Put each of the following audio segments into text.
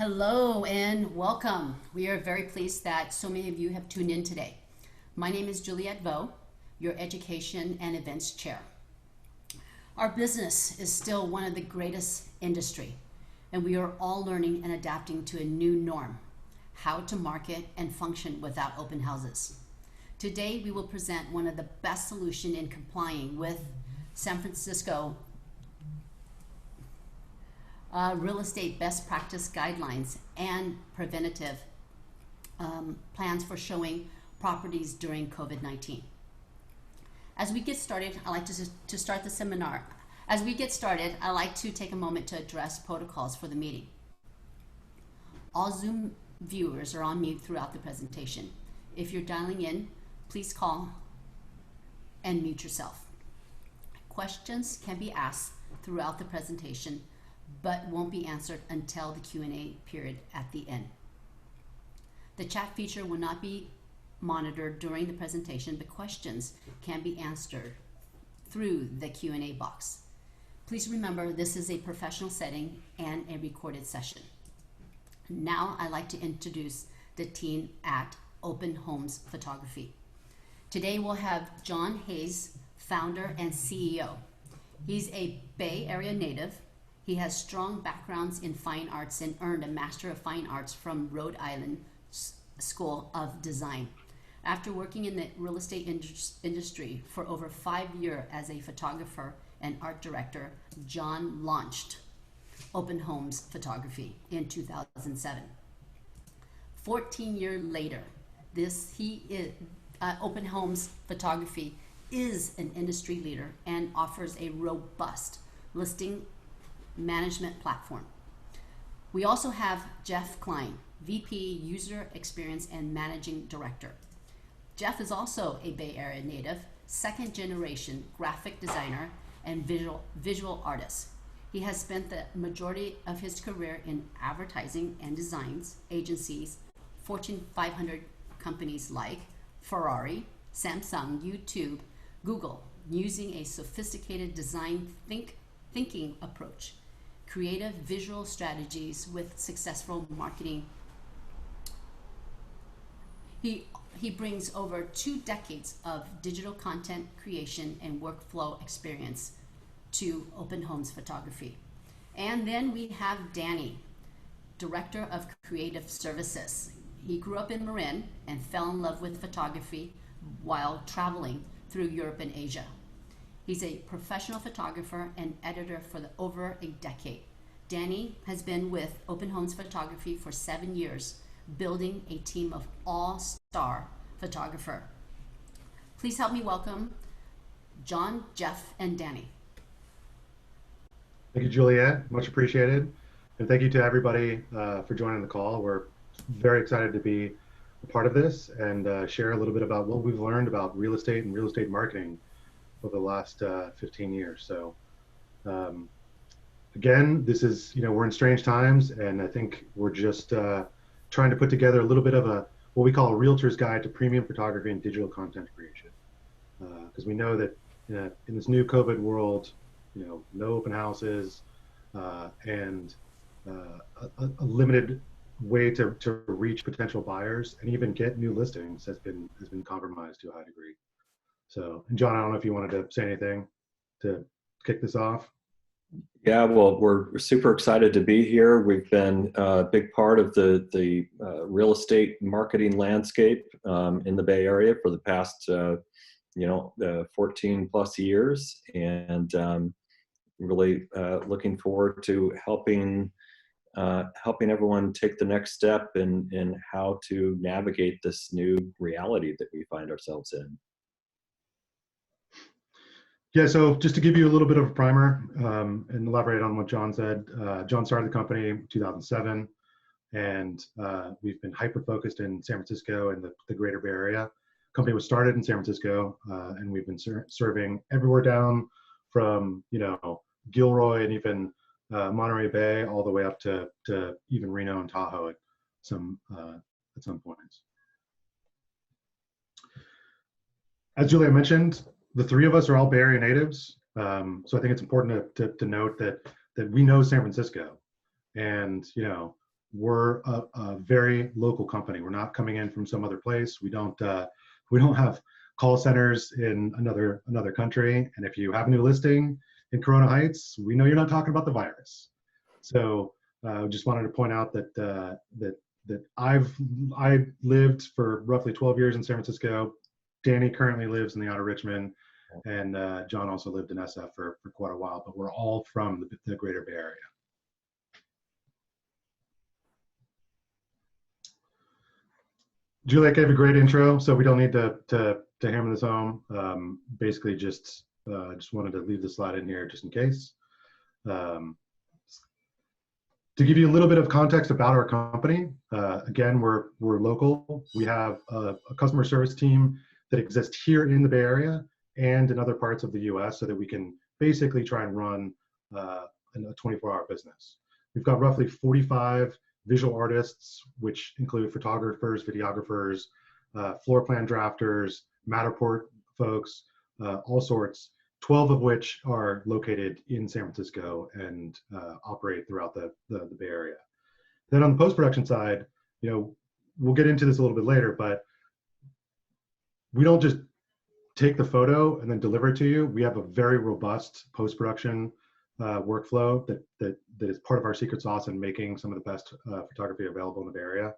Hello and welcome. We are very pleased that so many of you have tuned in today. My name is Juliette Vo, your Education and Events Chair. Our business is still one of the greatest industry, and we are all learning and adapting to a new norm, how to market and function without open houses. Today, we will present one of the best solution in complying with San Francisco real estate best practice guidelines and preventative plans for showing properties during COVID-19. As we get started, I'd like to start the seminar. As we get started, I'd like to take a moment to address protocols for the meeting. All Zoom viewers are on mute throughout the presentation. If you're dialing in, please call and mute yourself. Questions can be asked throughout the presentation, but won't be answered until the Q&A period at the end. The chat feature will not be monitored during the presentation, but questions can be answered through the Q&A box. Please remember this is a professional setting and a recorded session. Now I'd like to introduce the team at Open Homes Photography. Today we'll have John Hayes, founder and CEO. He's a Bay Area native. He has strong backgrounds in fine arts and earned a Master of Fine Arts from Rhode Island School of Design. After working in the real estate industry for over 5 years as a photographer and art director, John launched Open Homes Photography in 2007. 14 years later, Open Homes Photography is an industry leader and offers a robust listing management platform. We also have Jeff Klein, VP User Experience and Managing Director. Jeff is also a Bay Area native, second generation graphic designer and visual artist. He has spent the majority of his career in advertising and designs agencies, Fortune 500 companies like Ferrari, Samsung, YouTube, Google, using a sophisticated design thinking approach, creative visual strategies with successful marketing. He brings over 2 decades of digital content creation and workflow experience to Open Homes Photography. And then we have Danny, Director of Creative Services. He grew up in Marin and fell in love with photography while traveling through Europe and Asia. He's a professional photographer and editor for over a decade. Danny has been with Open Homes Photography for 7 years, building a team of all-star photographer. Please help me welcome John, Jeff, and Danny. Thank you, Juliette. Much appreciated. And thank you to everybody for joining the call. We're very excited to be a part of this and share a little bit about what we've learned about real estate and real estate marketing over the last 15 years. So again, this is, we're in strange times, and I think we're just trying to put together a little bit of what we call a realtor's guide to premium photography and digital content creation. Because we know that in this new COVID world, no open houses and a limited way to reach potential buyers and even get new listings has been compromised to a high degree. So, and John, I don't know if you wanted to say anything to kick this off. Yeah, well, we're super excited to be here. We've been a big part of the real estate marketing landscape in the Bay Area for the past 14 plus years, and really looking forward to helping everyone take the next step in how to navigate this new reality that we find ourselves in. Yeah, so just to give you a little bit of a primer and elaborate on what John said, John started the company in 2007, and we've been hyper-focused in San Francisco and the greater Bay Area. The company was started in San Francisco, and we've been serving everywhere down from, Gilroy and even Monterey Bay, all the way up to even Reno and Tahoe at some points. As Julia mentioned, the three of us are all Bay Area natives, so I think it's important to note that we know San Francisco, and we're a very local company. We're not coming in from some other place. We don't have call centers in another country. And if you have a new listing in Corona Heights, we know you're not talking about the virus. So just wanted to point out that I lived for roughly 12 years in San Francisco. Danny currently lives in the outer Richmond, and John also lived in SF for quite a while. But we're all from the Greater Bay Area. Juliet gave a great intro, so we don't need to hammer this home. Basically, just wanted to leave the slide in here just in case. To give you a little bit of context about our company, again, we're local. We have a customer service team that exists here in the Bay Area and in other parts of the U.S. so that we can basically try and run a 24-hour business. We've got roughly 45 visual artists, which include photographers, videographers, floor plan drafters, Matterport folks, all sorts, 12 of which are located in San Francisco and operate throughout the Bay Area. Then on the post-production side, we'll get into this a little bit later, but we don't just take the photo and then deliver it to you. We have a very robust post-production workflow that is part of our secret sauce in making some of the best photography available in the Bay Area.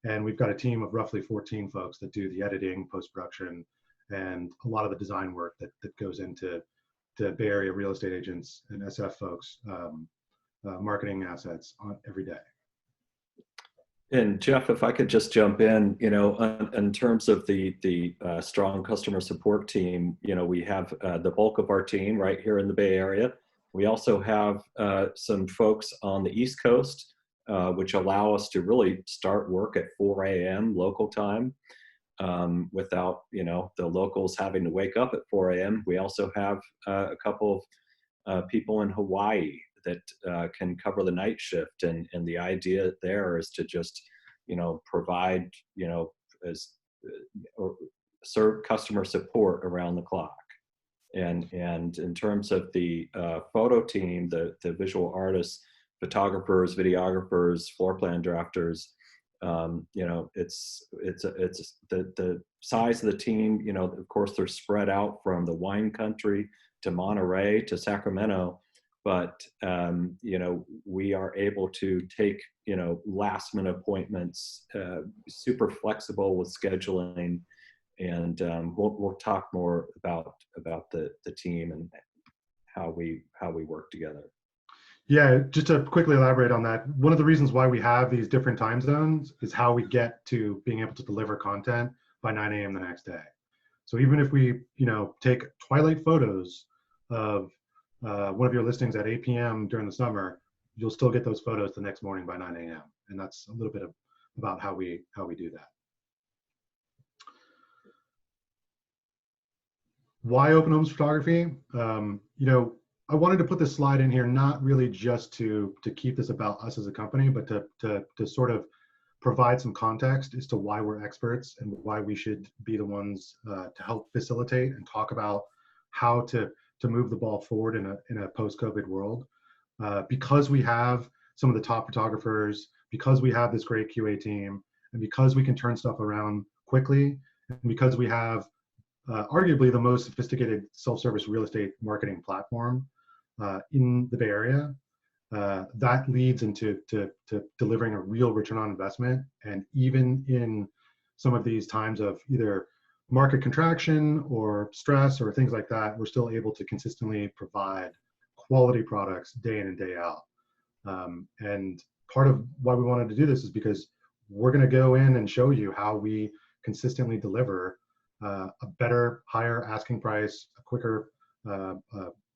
And we've got a team of roughly 14 folks that do the editing, post-production, and a lot of the design work that goes into the Bay Area real estate agents and SF folks marketing assets on every day. And Jeff, if I could just jump in terms of the strong customer support team, we have the bulk of our team right here in the Bay Area. We also have some folks on the East Coast, which allow us to really start work at 4 a.m. local time without, the locals having to wake up at 4 a.m. We also have a couple of people in Hawaii that can cover the night shift. And the idea there is to just, provide, serve customer support around the clock. And in terms of the photo team, the visual artists, photographers, videographers, floor plan drafters, it's the size of the team, of course they're spread out from the wine country to Monterey to Sacramento, but, we are able to take, last minute appointments, super flexible with scheduling. And we'll talk more about the team and how we work together. Yeah, just to quickly elaborate on that, one of the reasons why we have these different time zones is how we get to being able to deliver content by 9 a.m. the next day. So even if we, take twilight photos of one of your listings at 8 p.m. during the summer, you'll still get those photos the next morning by 9 a.m. And that's a little bit about how we do that. Why open homes photography? I wanted to put this slide in here, not really just to keep this about us as a company, but to sort of provide some context as to why we're experts and why we should be the ones to help facilitate and talk about how to move the ball forward in a post-COVID world. Because we have some of the top photographers, because we have this great QA team, and because we can turn stuff around quickly, and because we have arguably the most sophisticated self-service real estate marketing platform in the Bay Area, that leads into to delivering a real return on investment. And even in some of these times of either market contraction or stress or things like that, we're still able to consistently provide quality products day in and day out. And part of why we wanted to do this is because we're going to go in and show you how we consistently deliver a better, higher asking price, a quicker,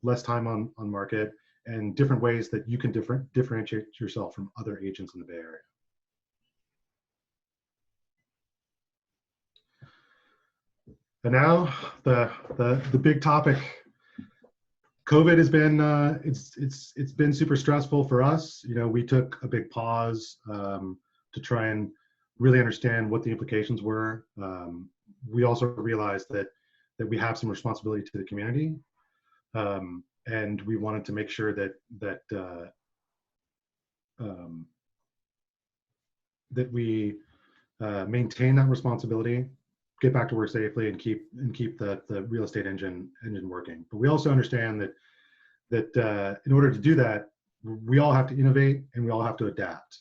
less time on market, and different ways that you can differentiate yourself from other agents in the Bay Area. And now the big topic. COVID has been it's been super stressful for us. We took a big pause to try and really understand what the implications were. We also realized that we have some responsibility to the community, and we wanted to make sure that we maintain that responsibility, get back to work safely, and keep the real estate engine working. But we also understand that in order to do that, we all have to innovate and we all have to adapt.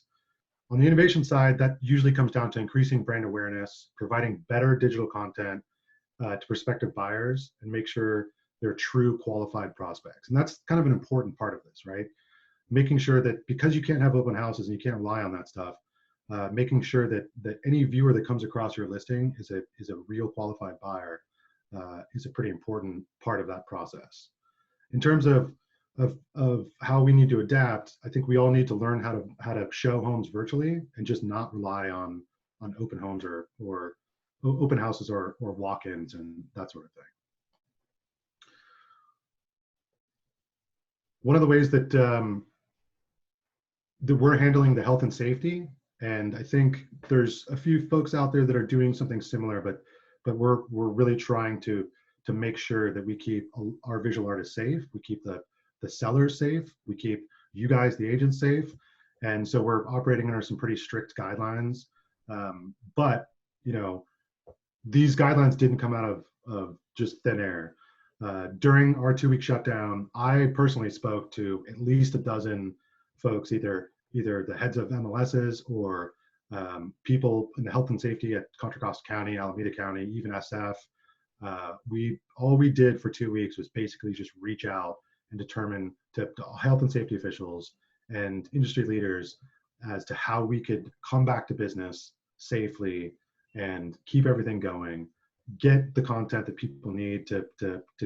On the innovation side, that usually comes down to increasing brand awareness, providing better digital content to prospective buyers, and make sure they're true qualified prospects. And that's kind of an important part of this, right? Making sure that, because you can't have open houses and you can't rely on that stuff, making sure that any viewer that comes across your listing is a real qualified buyer is a pretty important part of that process. In terms of how we need to adapt, I think we all need to learn how to show homes virtually and just not rely on open homes or open houses or walk-ins and that sort of thing. One of the ways that that we're handling the health and safety, and I think there's a few folks out there that are doing something similar, but we're really trying to make sure that we keep our visual artists safe, we keep the sellers safe, we keep you guys, the agents, safe. And so we're operating under some pretty strict guidelines. But you know, these guidelines didn't come out of just thin air. During our 2-week shutdown, I personally spoke to at least a dozen folks, either the heads of MLSs or people in the health and safety at Contra Costa County, Alameda County, even SF. All we did for 2 weeks was basically just reach out and determine to health and safety officials and industry leaders as to how we could come back to business safely and keep everything going, get the content that people need to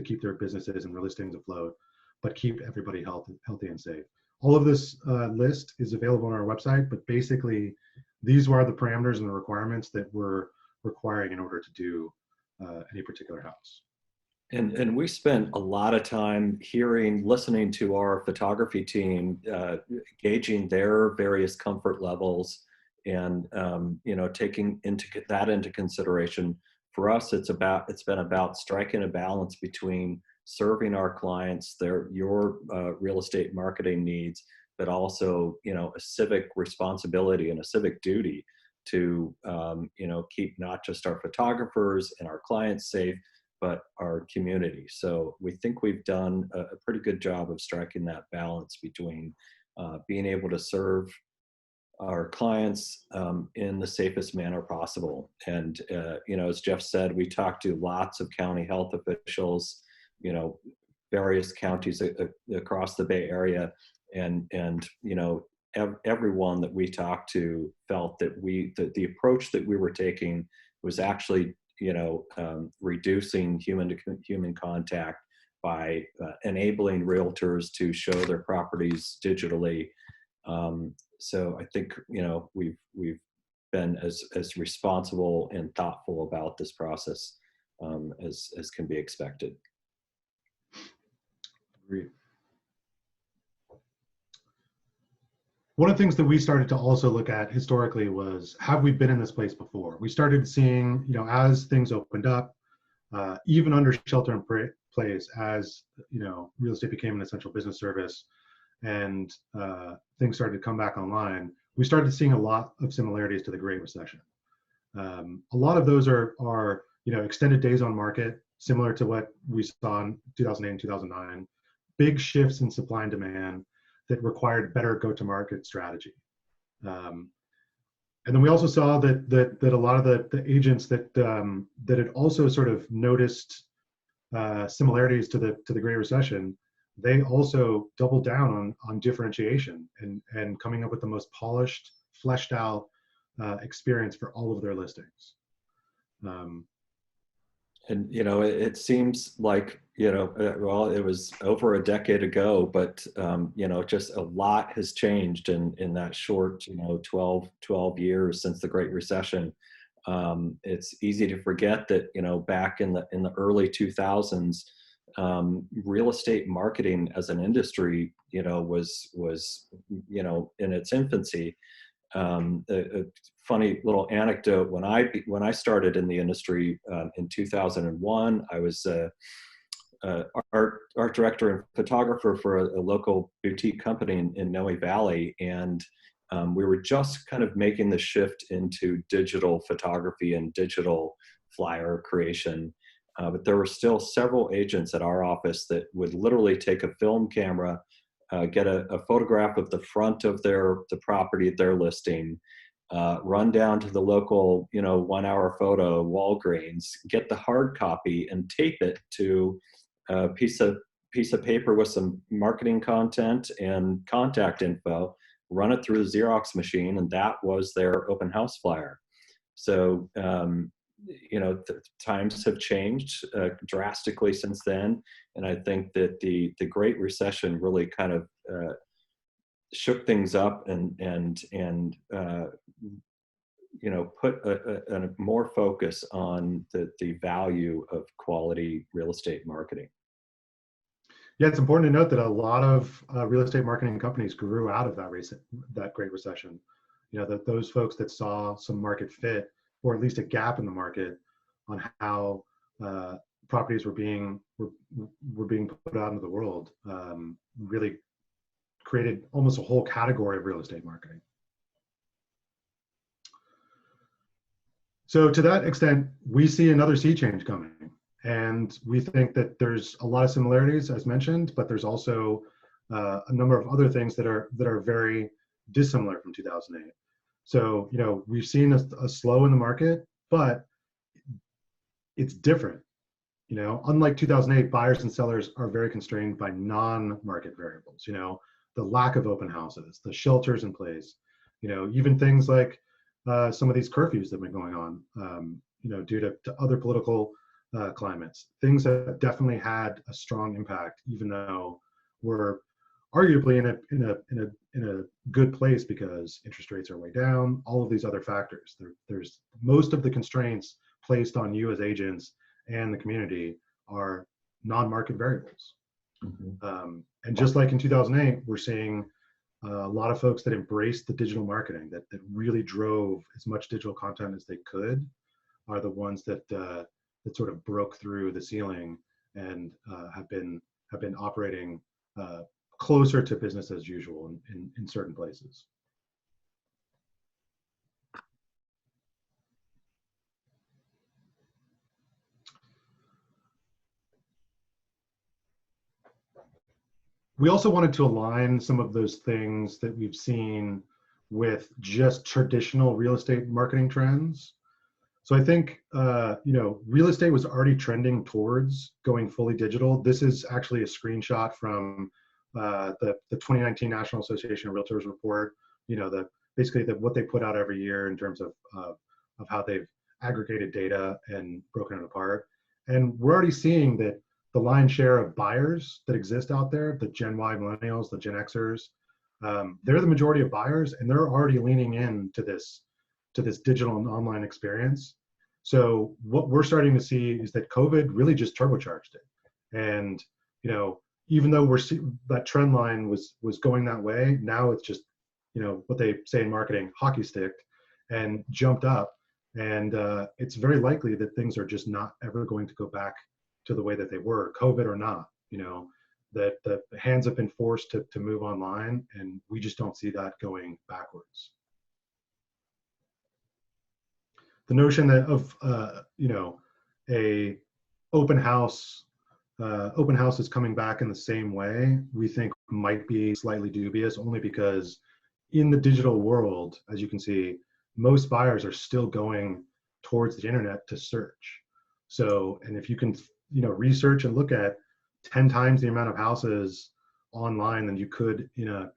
keep their businesses and their listings afloat, but keep everybody healthy and safe. All of this list is available on our website, but basically these are the parameters and the requirements that we're requiring in order to do any particular house. And we spent a lot of time listening to our photography team, gauging their various comfort levels, and taking that into consideration. For us, it's been about striking a balance between serving our clients, your real estate marketing needs, but also a civic responsibility and a civic duty to keep not just our photographers and our clients safe, but our community. So we think we've done a pretty good job of striking that balance between being able to serve our clients in the safest manner possible. And as Jeff said, we talked to lots of county health officials, various counties across the Bay Area, and everyone that we talked to felt that the approach that we were taking was actually reducing human to human contact by enabling realtors to show their properties digitally. So I think we've been as responsible and thoughtful about this process as can be expected. Agreed. One of the things that we started to also look at historically was, have we been in this place before? We started seeing, as things opened up, even under shelter in place, as real estate became an essential business service, and things started to come back online, we started seeing a lot of similarities to the Great Recession. A lot of those are extended days on market, similar to what we saw in 2008 and 2009, big shifts in supply and demand that required better go-to-market strategy. And then we also saw that a lot of the agents that had also sort of noticed similarities to the Great Recession, they also doubled down on differentiation and coming up with the most polished, fleshed out experience for all of their listings. And it seems like well, it was over a decade ago, but just a lot has changed in that short 12 years since the Great Recession. It's easy to forget that back in the early 2000s, real estate marketing as an industry was in its infancy. A funny little anecdote: when I started in the industry in 2001, I was art director and photographer for a local boutique company in Noe Valley, and We were just kind of making the shift into digital photography and digital flyer creation. But there were still several agents at our office that would literally take a film camera, get a photograph of the front of the property they're listing, run down to the local, 1 hour photo Walgreens, get the hard copy and tape it to a piece of paper with some marketing content and contact info, run it through the Xerox machine, and that was their open house flyer. So, times have changed drastically since then, and I think that the Great Recession really kind of shook things up and put a more focus on the value of quality real estate marketing. Yeah, it's important to note that a lot of real estate marketing companies grew out of that Great Recession. That those folks that saw some market fit, or at least a gap in the market, on how properties were being put out into the world, really created almost a whole category of real estate marketing. So to that extent, we see another sea change coming. And we think that there's a lot of similarities, as mentioned, but there's also a number of other things that are very dissimilar from 2008. So, we've seen a slow in the market, but it's different. Unlike 2008, buyers and sellers are very constrained by non-market variables. The lack of open houses, the shelters in place, even things like some of these curfews that have been going on, due to other political climates. Things that definitely had a strong impact, even though we're arguably in a good place because interest rates are way down. All of these other factors. There's most of the constraints placed on you as agents and the community are non-market variables. Mm-hmm. And just like in 2008, we're seeing a lot of folks that embraced the digital marketing, that really drove as much digital content as they could, are the ones that sort of broke through the ceiling and have been operating closer to business as usual in certain places. We also wanted to align some of those things that we've seen with just traditional real estate marketing trends. So I think, real estate was already trending towards going fully digital. This is actually a screenshot from the 2019 National Association of Realtors report. Basically what they put out every year in terms of how they've aggregated data and broken it apart. And we're already seeing that the lion's share of buyers that exist out there, the Gen Y millennials, the Gen Xers, they're the majority of buyers, and they're already leaning into this digital and online experience. So what we're starting to see is that COVID really just turbocharged it. And, even though that trend line was going that way, now it's just, what they say in marketing, hockey sticked and jumped up. And it's very likely that things are just not ever going to go back to the way that they were, COVID or not, that the hands have been forced to move online, and we just don't see that going backwards. The notion that of a open house is coming back in the same way, we think might be slightly dubious, only because in the digital world, as you can see, most buyers are still going towards the internet to search. So, and if you can, research and look at 10 times the amount of houses online than you could in a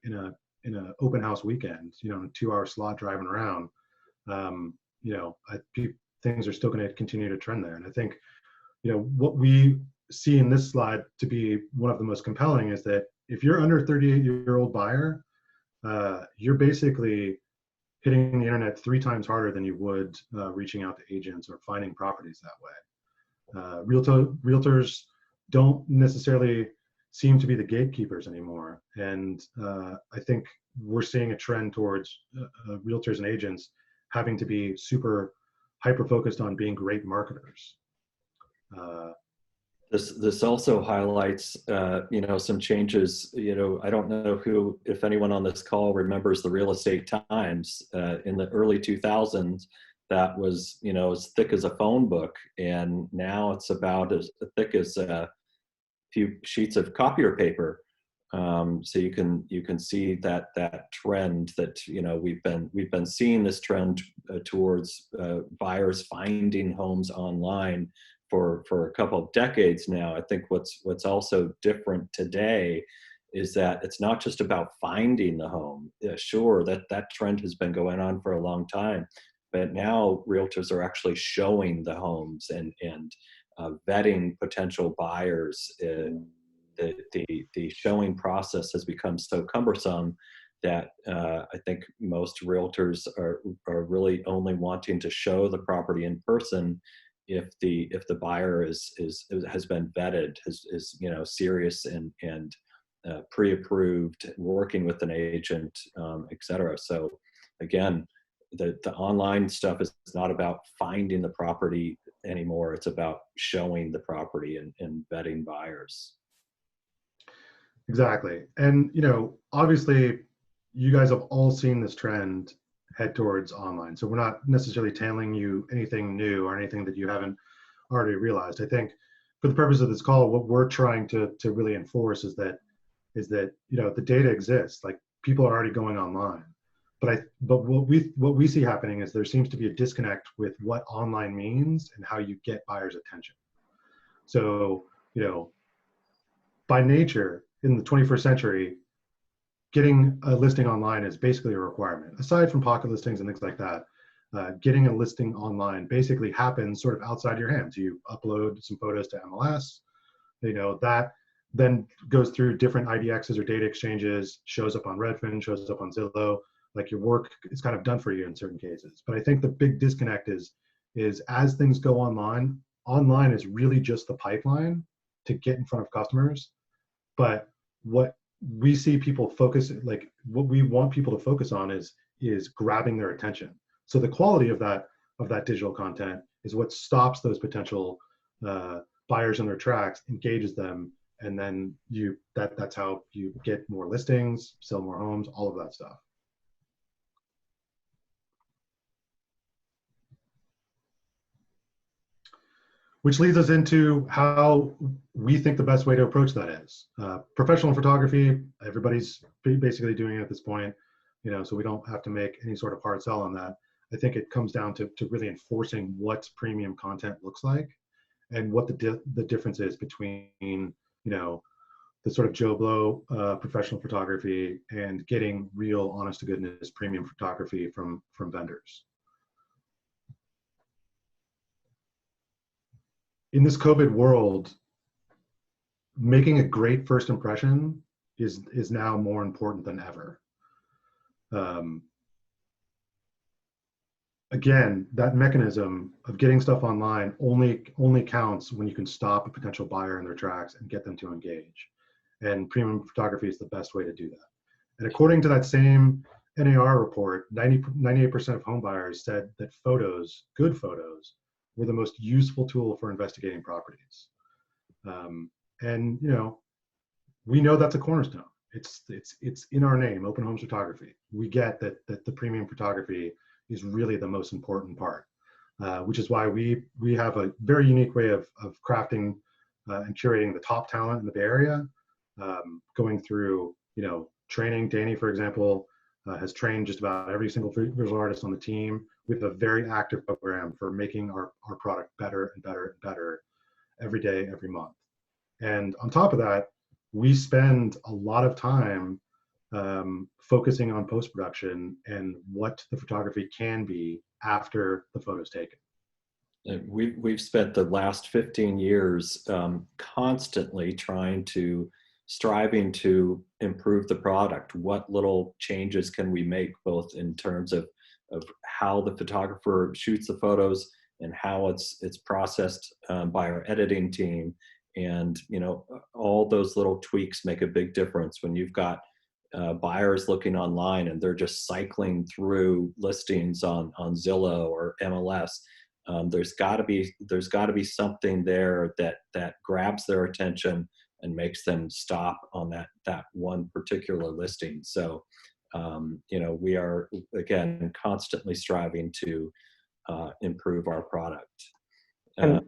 open house weekend, a 2-hour slot driving around, things are still going to continue to trend there. And I think, what we see in this slide to be one of the most compelling is that if you're under 38-year-old buyer, you're basically hitting the internet 3 times harder than you would reaching out to agents or finding properties that way. Realtors don't necessarily seem to be the gatekeepers anymore. And I think we're seeing a trend towards realtors and agents having to be super hyper-focused on being great marketers. This also highlights, some changes. I don't know who, if anyone on this call remembers the Real Estate Times in the early 2000s. That was, as thick as a phone book, and now it's about as thick as a few sheets of copier paper. So you can see that trend that we've been seeing this trend towards buyers finding homes online for a couple of decades now. I think what's also different today is that it's not just about finding the home. Sure, that trend has been going on for a long time, but now realtors are actually showing the homes and vetting potential buyers. The showing process has become so cumbersome that I think most realtors are really only wanting to show the property in person if the buyer has been vetted, is serious and pre-approved, working with an agent, et cetera. So again, the online stuff is not about finding the property anymore. It's about showing the property and vetting buyers. Exactly. And, obviously you guys have all seen this trend head towards online. So we're not necessarily telling you anything new or anything that you haven't already realized. I think for the purpose of this call, what we're trying to really enforce is that the data exists. Like, people are already going online. But what we see happening is there seems to be a disconnect with what online means and how you get buyers' attention. So, by nature, in the 21st century, getting a listing online is basically a requirement. Aside from pocket listings and things like that, getting a listing online basically happens sort of outside your hands. You upload some photos to MLS, that then goes through different IDXs or data exchanges, shows up on Redfin, shows up on Zillow. Like, your work is kind of done for you in certain cases. But I think the big disconnect is as things go online is really just the pipeline to get in front of customers. But what we see people focus, like what we want people to focus on is grabbing their attention. So the quality of that digital content is what stops those potential buyers in their tracks, engages them, and then that's how you get more listings, sell more homes, all of that stuff. Which leads us into how we think the best way to approach that is. Professional photography, everybody's basically doing it at this point, so we don't have to make any sort of hard sell on that. I think it comes down to really enforcing what premium content looks like and what the difference is between, the sort of Joe Blow professional photography and getting real, honest to goodness premium photography from vendors. In this COVID world, making a great first impression is now more important than ever. Again, that mechanism of getting stuff online only counts when you can stop a potential buyer in their tracks and get them to engage. And premium photography is the best way to do that. And according to that same NAR report, 98% of home buyers said that good photos, were the most useful tool for investigating properties. And we know that's a cornerstone. It's in our name, Open Homes Photography. We get that the premium photography is really the most important part, which is why we have a very unique way of crafting and curating the top talent in the Bay Area, going through training. Danny, for example, has trained just about every single visual artist on the team. We have a very active program for making our product better and better and better every day, every month. And on top of that, we spend a lot of time focusing on post-production and what the photography can be after the photo's taken. We've spent the last 15 years constantly striving to improve the product. What little changes can we make, both in terms of how the photographer shoots the photos and how it's processed by our editing team. And all those little tweaks make a big difference when you've got buyers looking online and they're just cycling through listings on Zillow or MLS. There's got to be something there that grabs their attention and makes them stop on that one particular listing. So, we are, again, constantly striving to improve our product. And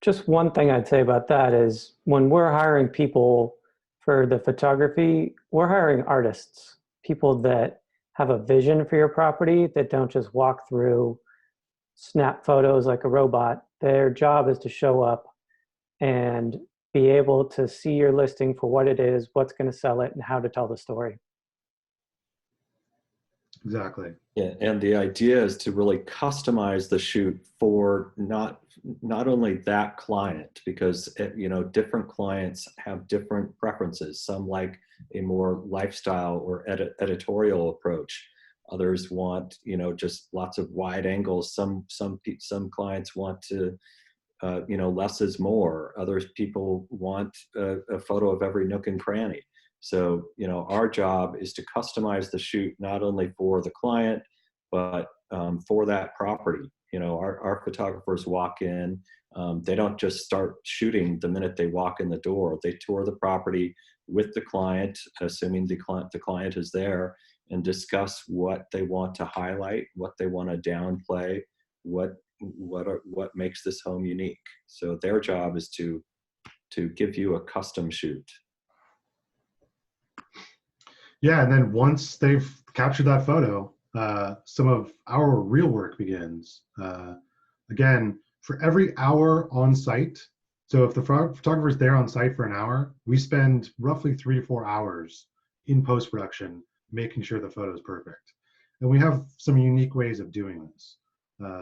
just one thing I'd say about that is when we're hiring people for the photography, we're hiring artists, people that have a vision for your property, that don't just walk through, snap photos like a robot. Their job is to show up and be able to see your listing for what it is, what's going to sell it, and how to tell the story. Exactly. Yeah, and the idea is to really customize the shoot for not only that client, because different clients have different preferences. Some like a more lifestyle or editorial approach. Others want just lots of wide angles. Some clients want to less is more. Others people want a photo of every nook and cranny. So, our job is to customize the shoot not only for the client, but for that property. Our photographers walk in, they don't just start shooting the minute they walk in the door. They tour the property with the client, assuming the client is there, and discuss what they want to highlight, what they want to downplay, what makes this home unique. So their job is to give you a custom shoot. Yeah, and then once they've captured that photo, some of our real work begins. Again, for every hour on site, so if the photographer is there on site for an hour, we spend roughly 3 to 4 hours in post-production making sure the photo is perfect. And we have some unique ways of doing this,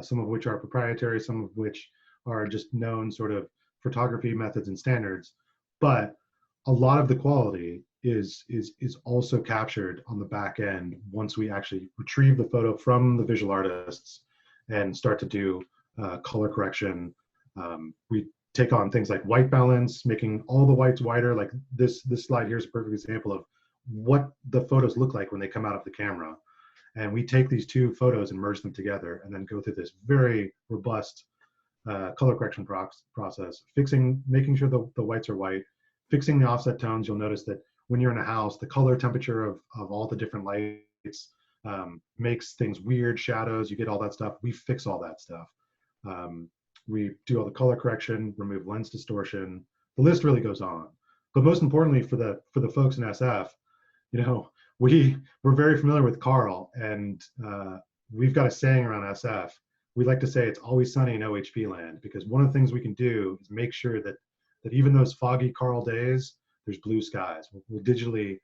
some of which are proprietary, some of which are just known sort of photography methods and standards. But a lot of the quality is also captured on the back end once we actually retrieve the photo from the visual artists and start to do color correction. We take on things like white balance, making all the whites whiter. Like this slide here is a perfect example of what the photos look like when they come out of the camera. And we take these two photos and merge them together and then go through this very robust color correction process, making sure the whites are white, fixing the offset tones. You'll notice that when you're in a house, the color temperature of all the different lights makes things weird, shadows, you get all that stuff. We fix all that stuff. We do all the color correction, remove lens distortion. The list really goes on. But most importantly, for the folks in SF, we're very familiar with Carl, and we've got a saying around SF. We like to say it's always sunny in OHP land, because one of the things we can do is make sure that even those foggy Carl days, there's blue skies. We'll digitally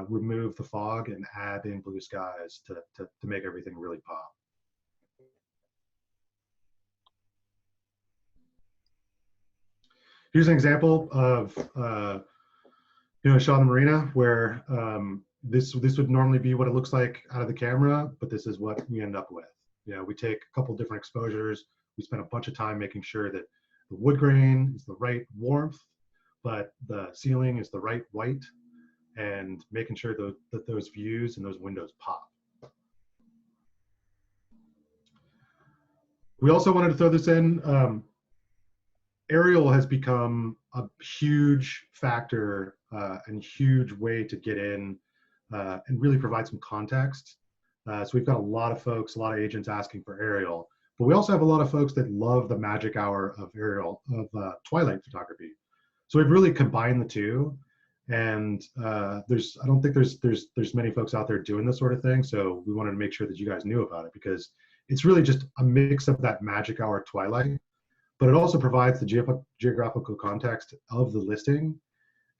remove the fog and add in blue skies to make everything really pop. Here's an example of Shaw the Marina, where this would normally be what it looks like out of the camera, but this is what we end up with. We take a couple different exposures. We spend a bunch of time making sure that the wood grain is the right warmth, but the ceiling is the right white, and making sure that those views and those windows pop. We also wanted to throw this in. Aerial has become a huge factor and huge way to get in and really provide some context. So we've got a lot of folks, a lot of agents asking for aerial, but we also have a lot of folks that love the magic hour of aerial, of twilight photography. So we've really combined the two, and I don't think there's many folks out there doing this sort of thing. So we wanted to make sure that you guys knew about it, because it's really just a mix of that magic hour twilight, but it also provides the geographical context of the listing.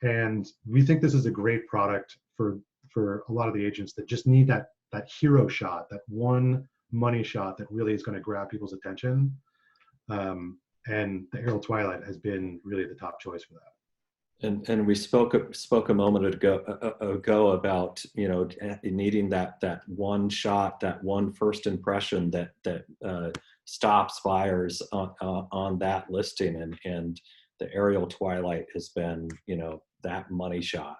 And we think this is a great product for a lot of the agents that just need that hero shot, that one money shot that really is going to grab people's attention. And the aerial twilight has been really the top choice for that. And we spoke a moment ago about needing that one shot, that one first impression that stops buyers on that listing, and the aerial twilight has been that money shot.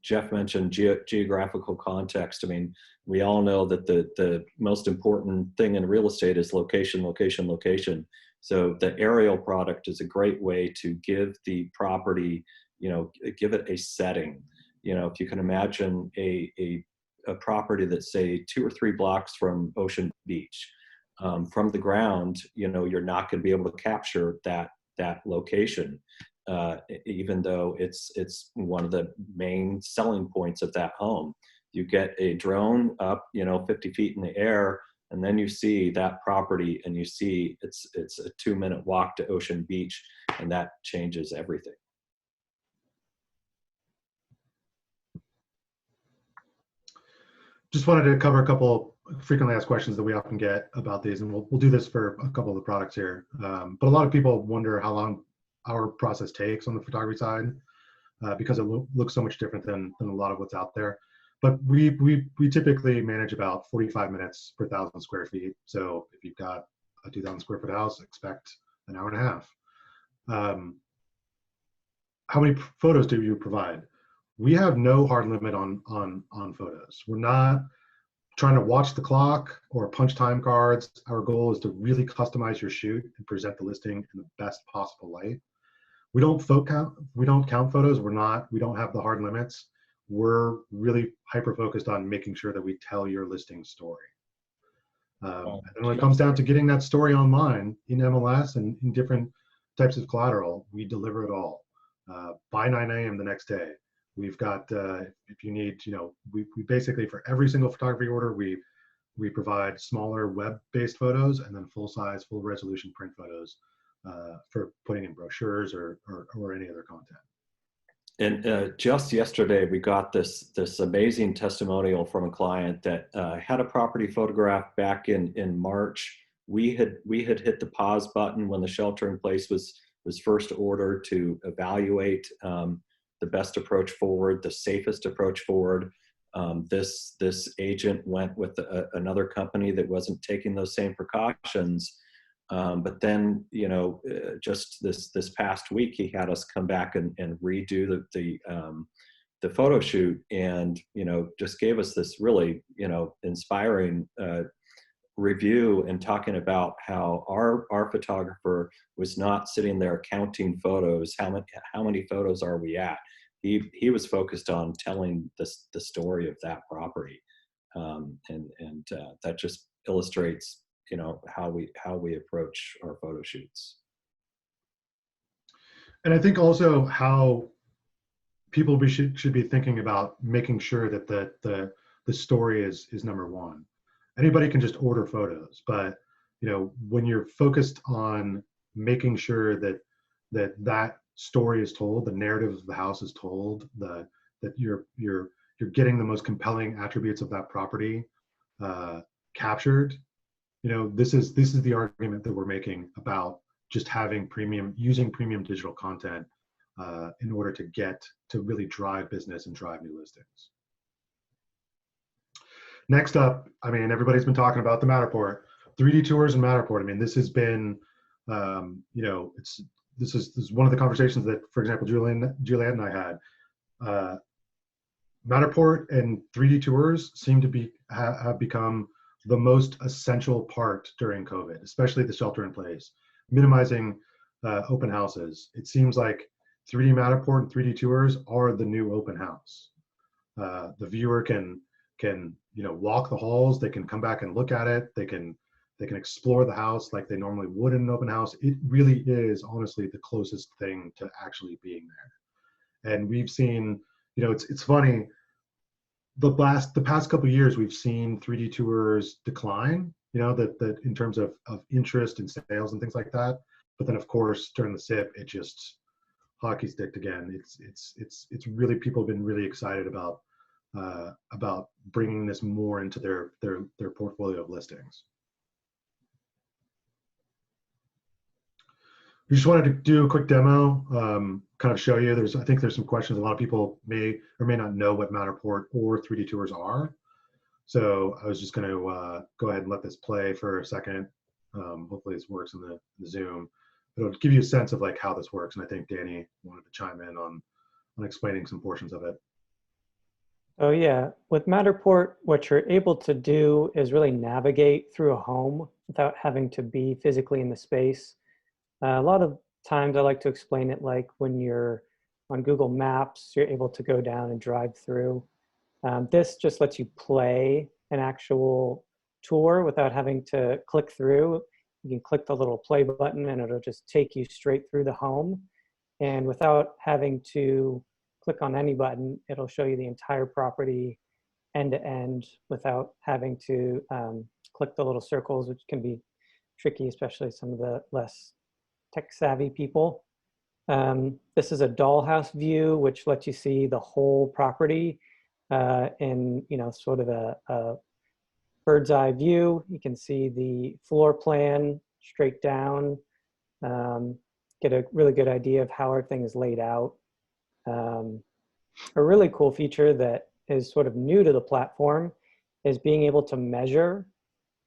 Jeff mentioned geographical context. I mean, we all know that the most important thing in real estate is location, location, location. So the aerial product is a great way to give the property, give it a setting. If you can imagine a property that's, say, 2 or 3 blocks from Ocean Beach, from the ground, you're not going to be able to capture that location. Even though it's one of the main selling points of that home. You get a drone up, 50 feet in the air, and then you see that property, and you see it's a 2-minute walk to Ocean Beach, and that changes everything. Just wanted to cover a couple frequently asked questions that we often get about these, and we'll do this for a couple of the products here. But a lot of people wonder how long our process takes on the photography side, because it looks so much different than a lot of what's out there. But we typically manage about 45 minutes per 1,000 square feet. So if you've got a 2,000 square foot house, expect an hour and a half. How many photos do you provide? We have no hard limit on photos. We're not trying to watch the clock or punch time cards. Our goal is to really customize your shoot and present the listing in the best possible light. We don't count photos. We don't have the hard limits. We're really hyper focused on making sure that we tell your listing story. And when it comes down to getting that story online in MLS and in different types of collateral, we deliver it all by 9 a.m. the next day. We've got, if you need, we basically, for every single photography order, we provide smaller web-based photos and then full-size, full-resolution print photos for putting in brochures or any other content. And just yesterday, we got this amazing testimonial from a client that had a property photographed back in March. We had hit the pause button when the shelter in place was first ordered to evaluate the best approach forward, the safest approach forward. This agent went with another company that wasn't taking those same precautions. But then, just this past week, he had us come back and redo the photo shoot, and just gave us this really inspiring review and talking about how our photographer was not sitting there counting photos. How many photos are we at? He was focused on telling the story of that property, and that just illustrates how we approach our photo shoots. And I think also how people should be thinking about making sure that the story is number one. Anybody can just order photos, but when you're focused on making sure that story is told, the narrative of the house is told, that you're getting the most compelling attributes of that property captured. This is the argument that we're making about just using premium digital content in order to really drive business and drive new listings. Next up, everybody's been talking about the Matterport, 3D tours and Matterport. This has been, this is one of the conversations that, for example, Juliette and I had. Matterport and 3D tours seem to have become the most essential part during COVID, especially the shelter in place, minimizing open houses. It seems like 3D Matterport and 3D tours are the new open house. The viewer can walk the halls. They can come back and look at it. They can explore the house like they normally would in an open house. It really is honestly the closest thing to actually being there. And we've seen, it's funny. The past couple of years, we've seen 3D tours decline. That in terms of interest and sales and things like that. But then, of course, during the SIP, it just hockey sticked again. It's really, people have been really excited about bringing this more into their portfolio of listings. We just wanted to do a quick demo, kind of show you. I think there's some questions. A lot of people may or may not know what Matterport or 3D tours are. So I was just going to go ahead and let this play for a second. Hopefully this works in the Zoom. It'll give you a sense of how this works. And I think Danny wanted to chime in on explaining some portions of it. Oh yeah, with Matterport, what you're able to do is really navigate through a home without having to be physically in the space. A lot of times I like to explain it like when you're on Google Maps, you're able to go down and drive through. This just lets you play an actual tour without having to click through. You can click the little play button and it'll just take you straight through the home. And without having to click on any button, it'll show you the entire property end to end without having to click the little circles, which can be tricky, especially some of the less tech savvy people. This is a dollhouse view, which lets you see the whole property in sort of a bird's eye view. You can see the floor plan straight down, get a really good idea of how everything is laid out. A really cool feature that is sort of new to the platform is being able to measure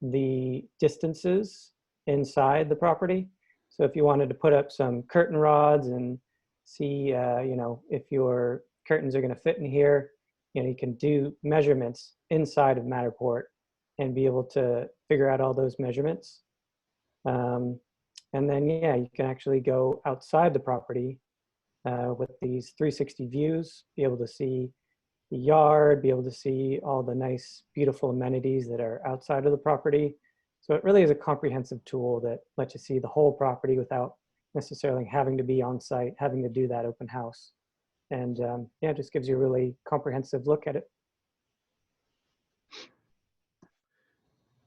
the distances inside the property. So if you wanted to put up some curtain rods and see, if your curtains are going to fit in here, you can do measurements inside of Matterport and be able to figure out all those measurements. And then, you can actually go outside the property with these 360 views, be able to see the yard, be able to see all the nice, beautiful amenities that are outside of the property. So it really is a comprehensive tool that lets you see the whole property without necessarily having to be on site, having to do that open house. And it just gives you a really comprehensive look at it.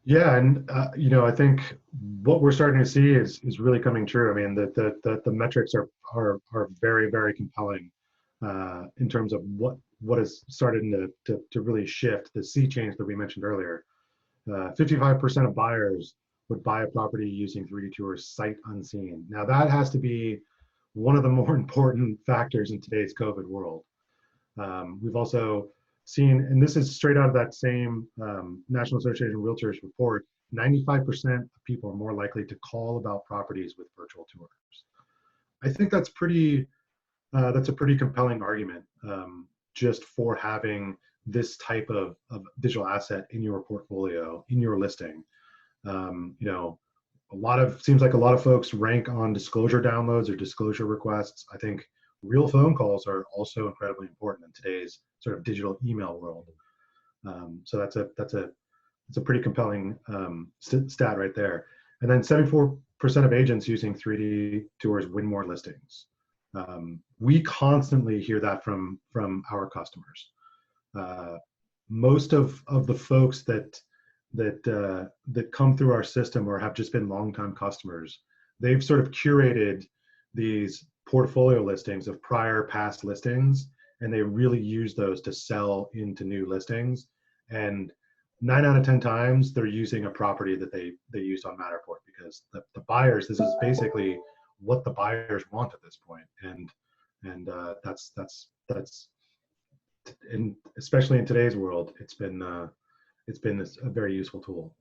Yeah, and I think what we're starting to see is really coming true. I mean, the metrics are very, very compelling in terms of what is starting to really shift the sea change that we mentioned earlier. 55% of buyers would buy a property using 3D tours sight unseen. Now that has to be one of the more important factors in today's COVID world. We've also seen, and this is straight out of that same National Association of Realtors report, 95% of people are more likely to call about properties with virtual tours. I think that's a pretty compelling argument just for having this type of digital asset in your portfolio, in your listing. Seems like a lot of folks rank on disclosure downloads or disclosure requests. I think real phone calls are also incredibly important in today's sort of digital email world. So that's a pretty compelling stat right there. And then 74% of agents using 3D tours win more listings. We constantly hear that from our customers. Most of the folks that come through our system or have just been longtime customers, they've sort of curated these portfolio listings of past listings, and they really use those to sell into new listings. And 9 out of 10 times they're using a property that they used on Matterport, because the buyers, this is basically what the buyers want at this point. And that's and especially in today's world, it's been a very useful tool.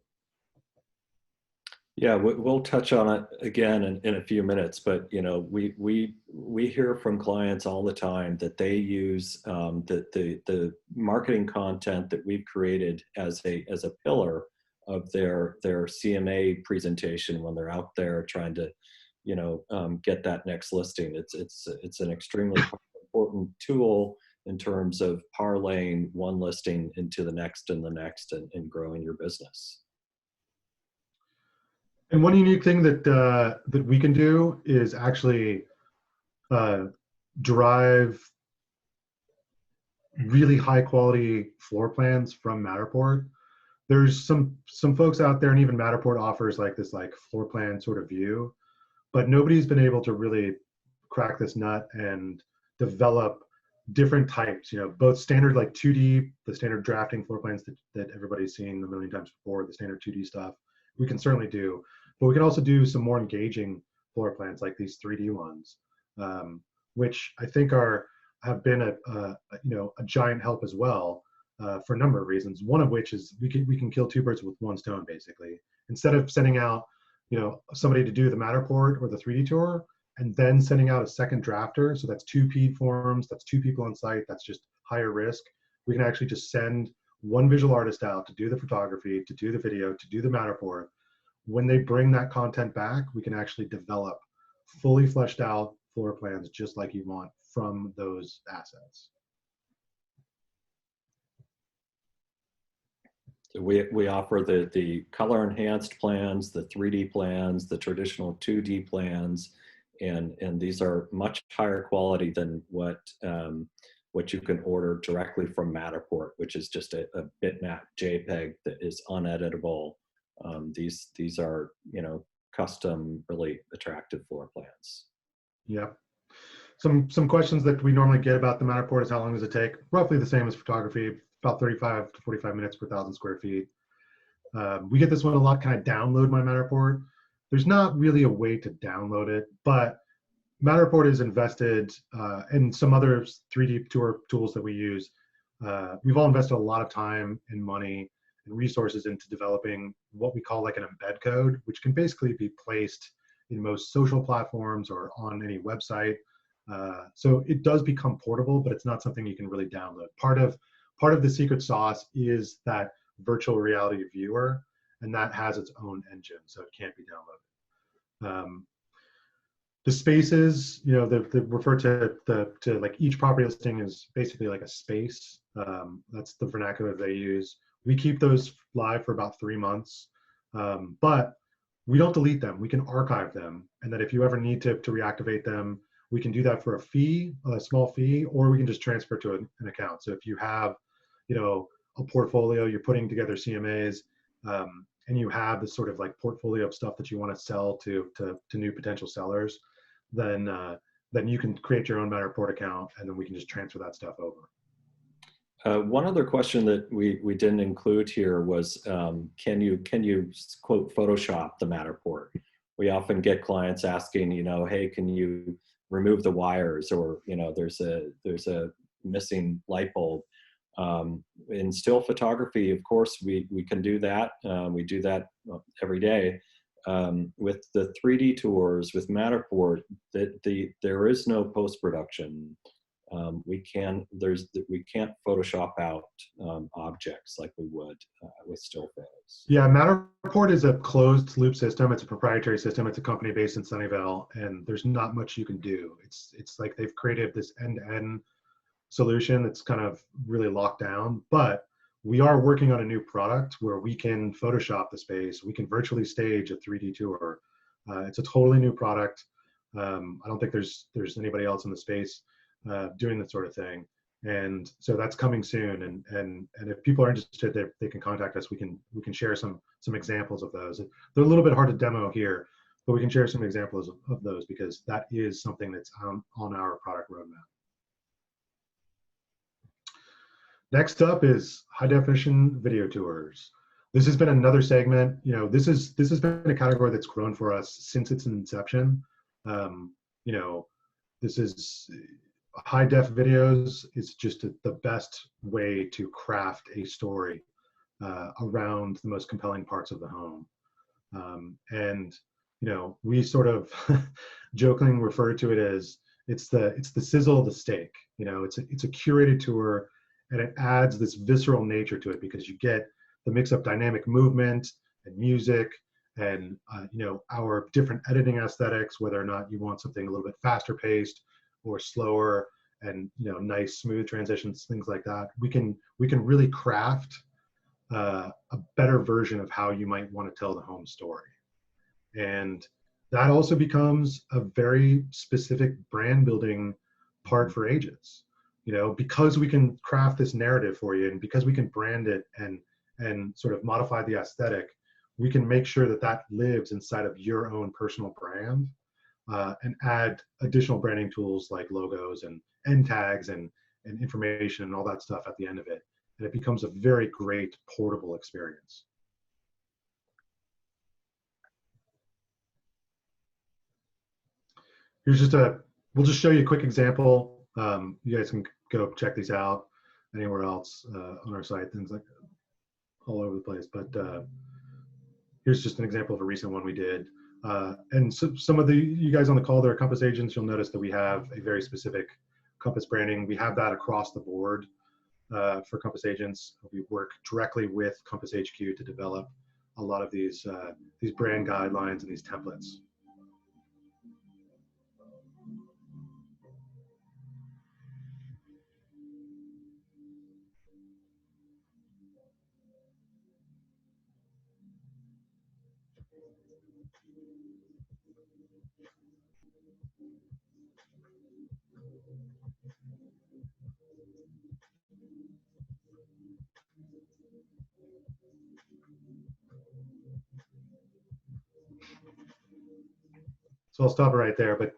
Yeah, we'll touch on it again in a few minutes, but we hear from clients all the time that they use the marketing content that we've created as a pillar of their CMA presentation when they're out there trying to get that next listing. It's an extremely important tool in terms of parlaying one listing into the next and the next and growing your business. And one unique thing that we can do is actually derive really high quality floor plans from Matterport. There's some folks out there, and even Matterport offers this floor plan sort of view, but nobody's been able to really crack this nut and develop different types, both standard 2D, the standard drafting floor plans that everybody's seen a million times before, the standard 2D stuff, we can certainly do. But we can also do some more engaging floor plans like these 3D ones, which I think have been a giant help as well for a number of reasons. One of which is we can kill two birds with one stone, basically. Instead of sending out somebody to do the Matterport or the 3D tour, and then sending out a second drafter. So that's 2 forms, that's 2 people on site, that's just higher risk. We can actually just send one visual artist out to do the photography, to do the video, to do the Matterport. When they bring that content back, we can actually develop fully fleshed out floor plans just like you want from those assets. We offer the color enhanced plans, the 3D plans, the traditional 2D plans, and these are much higher quality than what you can order directly from Matterport, which is just a bitmap JPEG that is uneditable. These are, you know, custom, really attractive floor plans. Yep. Some questions that we normally get about the Matterport is how long does it take? Roughly the same as photography, about 35 to 45 minutes per 1,000 square feet. We get this one a lot, can I download my Matterport? There's not really a way to download it, but Matterport is invested in some other 3D tour tools that we use. We've all invested a lot of time and money and resources into developing what we call like an embed code, which can basically be placed in most social platforms or on any website. So it does become portable, but it's not something you can really download. Part of the secret sauce is that virtual reality viewer, and that has its own engine, so it can't be downloaded. The spaces, you know, they refer to like each property listing is basically like a space. That's the vernacular they use. We keep those live for about 3 months, but we don't delete them. We can archive them, and that if you ever need to reactivate them, we can do that for a fee, a small fee, or we can just transfer to an account. So if you have, you know, a portfolio, you're putting together CMAs, and you have this sort of like portfolio of stuff that you want to sell to new potential sellers, then you can create your own Matterport account, and then we can just transfer that stuff over. One other question that we didn't include here was, can you quote Photoshop the Matterport? We often get clients asking, you know, hey, can you remove the wires, or, you know, there's a missing light bulb. In still photography, of course, we can do that. We do that every day. With the 3D tours with Matterport, there is no post-production. We can't Photoshop out objects like we would with still photos. Yeah, Matterport is a closed loop system. It's a proprietary system. It's a company based in Sunnyvale, and there's not much you can do. It's like they've created this end-to-end solution that's kind of really locked down. But we are working on a new product where we can Photoshop the space. We can virtually stage a 3D tour. It's a totally new product. I don't think there's anybody else in the space doing that sort of thing, and so that's coming soon. And if people are interested, they can contact us. We can share some examples of those. They're a little bit hard to demo here, but we can share some examples of those, because that is something that's on our product roadmap. Next up is high definition video tours. This has been another segment. You know, this has been a category that's grown for us since its inception. You know, this is high def videos is just the best way to craft a story around the most compelling parts of the home. And you know, we sort of jokingly refer to it as it's the sizzle of the steak. You know, it's a curated tour, and it adds this visceral nature to it because you get the mix of dynamic movement and music and you know, our different editing aesthetics, whether or not you want something a little bit faster paced or slower, and you know, nice smooth transitions, things like that. We can really craft a better version of how you might want to tell the home story, and that also becomes a very specific brand building part for agents. You know, because we can craft this narrative for you, and because we can brand it and sort of modify the aesthetic, we can make sure that lives inside of your own personal brand, and add additional branding tools like logos and end tags and information and all that stuff at the end of it. And it becomes a very great portable experience. We'll just show you a quick example. You guys can go check these out anywhere else on our site, things like all over the place. But here's just an example of a recent one we did. And so, some of you guys on the call that are Compass agents, you'll notice that we have a very specific Compass branding. We have that across the board for Compass agents. We work directly with Compass HQ to develop a lot of these brand guidelines and these templates. So I'll stop it right there. But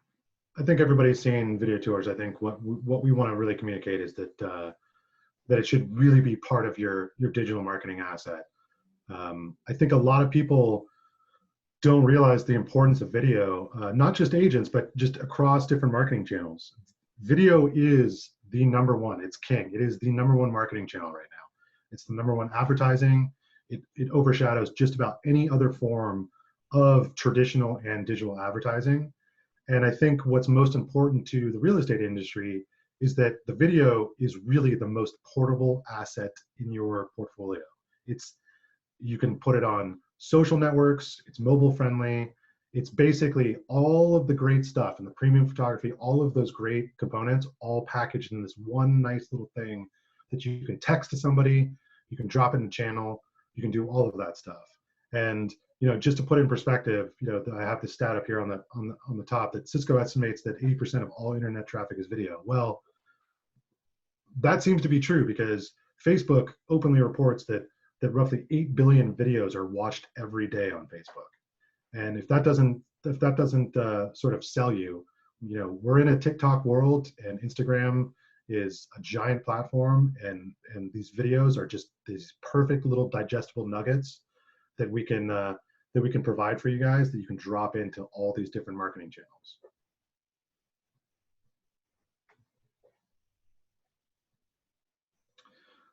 I think everybody's seen video tours. I think what we want to really communicate is that that it should really be part of your digital marketing asset. I think a lot of people don't realize the importance of video, not just agents, but just across different marketing channels. Video is the number one. It's king. It is the number one marketing channel right now. It's the number one advertising. It overshadows just about any other form of traditional and digital advertising. And I think what's most important to the real estate industry is that the video is really the most portable asset in your portfolio. You can put it on social networks, it's mobile friendly, it's basically all of the great stuff in the premium photography, all of those great components, all packaged in this one nice little thing that you can text to somebody, you can drop in the channel, you can do all of that stuff. And just to put it in perspective, I have this stat up here on the top that Cisco estimates that 80% of all internet traffic is video. Well, that seems to be true because Facebook openly reports that roughly 8 billion videos are watched every day on Facebook. And if that doesn't sort of sell you, we're in a TikTok world, and Instagram is a giant platform, and these videos are just these perfect little digestible nuggets that we can provide for you guys, that you can drop into all these different marketing channels.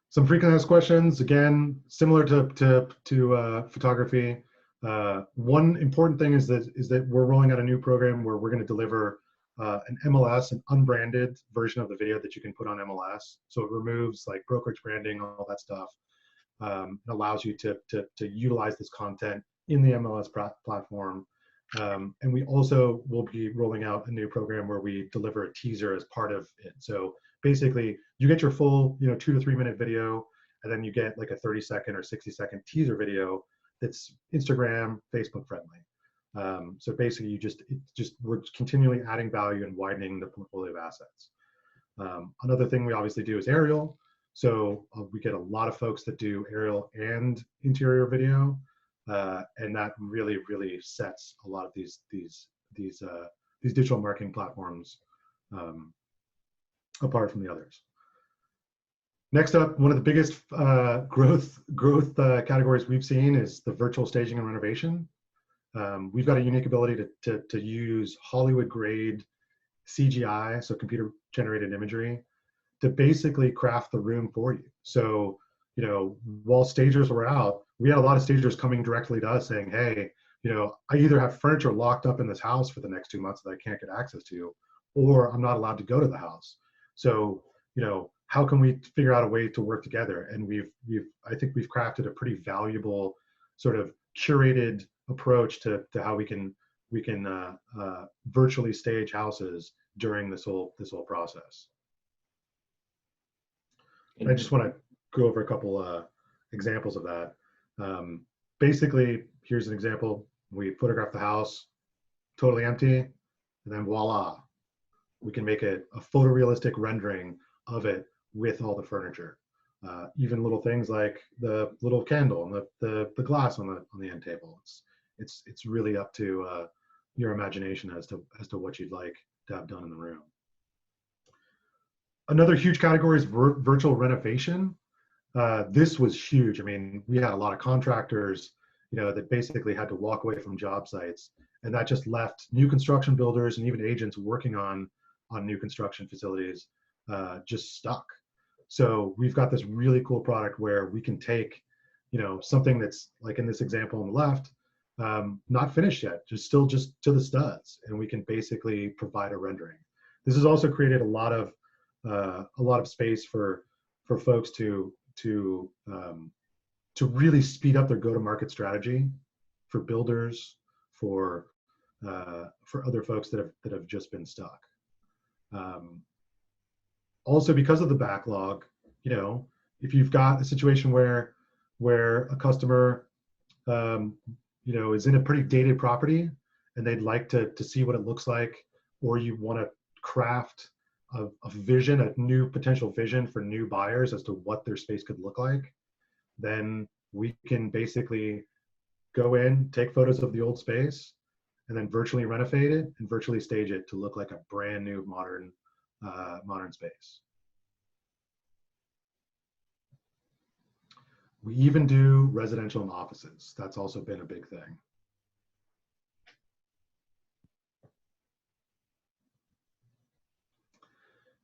Some frequently asked questions, again, similar to photography. One important thing is that we're rolling out a new program where we're going to deliver an MLS, an unbranded version of the video that you can put on MLS. So it removes like brokerage branding, all that stuff. It allows you to utilize this content in the MLS platform. And we also will be rolling out a new program where we deliver a teaser as part of it. So basically, you get your full 2 to 3 minute video, and then you get like a 30-second or 60-second teaser video that's Instagram, Facebook friendly. So basically, we're continually adding value and widening the portfolio of assets. Another thing we obviously do is aerial. So we get a lot of folks that do aerial and interior video, and that really, really sets a lot of these digital marketing platforms apart from the others. Next up, one of the biggest growth categories we've seen is the virtual staging and renovation. We've got a unique ability to use Hollywood-grade CGI, so computer-generated imagery, to basically craft the room for you. So, while stagers were out, we had a lot of stagers coming directly to us saying, hey, I either have furniture locked up in this house for the next 2 months that I can't get access to, or I'm not allowed to go to the house. So, how can we figure out a way to work together? And I think we've crafted a pretty valuable sort of curated approach to how we can virtually stage houses during this whole process. I just want to go over a couple examples of that. Basically, here's an example. We photograph the house, totally empty, and then voila, we can make a photorealistic rendering of it with all the furniture. Even little things like the little candle and the glass on the end table. It's really up to your imagination as to what you'd like to have done in the room. Another huge category is virtual renovation. This was huge. I mean, we had a lot of contractors, that basically had to walk away from job sites, and that just left new construction builders and even agents working on new construction facilities just stuck. So we've got this really cool product where we can take, something that's like in this example on the left, not finished yet, just to the studs, and we can basically provide a rendering. This has also created a lot of space for folks to really speed up their go-to-market strategy, for builders, for other folks that have just been stuck. Also, because of the backlog, you know, if you've got a situation where a customer, you know, is in a pretty dated property and they'd like to see what it looks like, or you want to craft a vision, a new potential vision for new buyers as to what their space could look like, then we can basically go in, take photos of the old space, and then virtually renovate it and virtually stage it to look like a brand new modern space. We even do residential and offices. That's also been a big thing.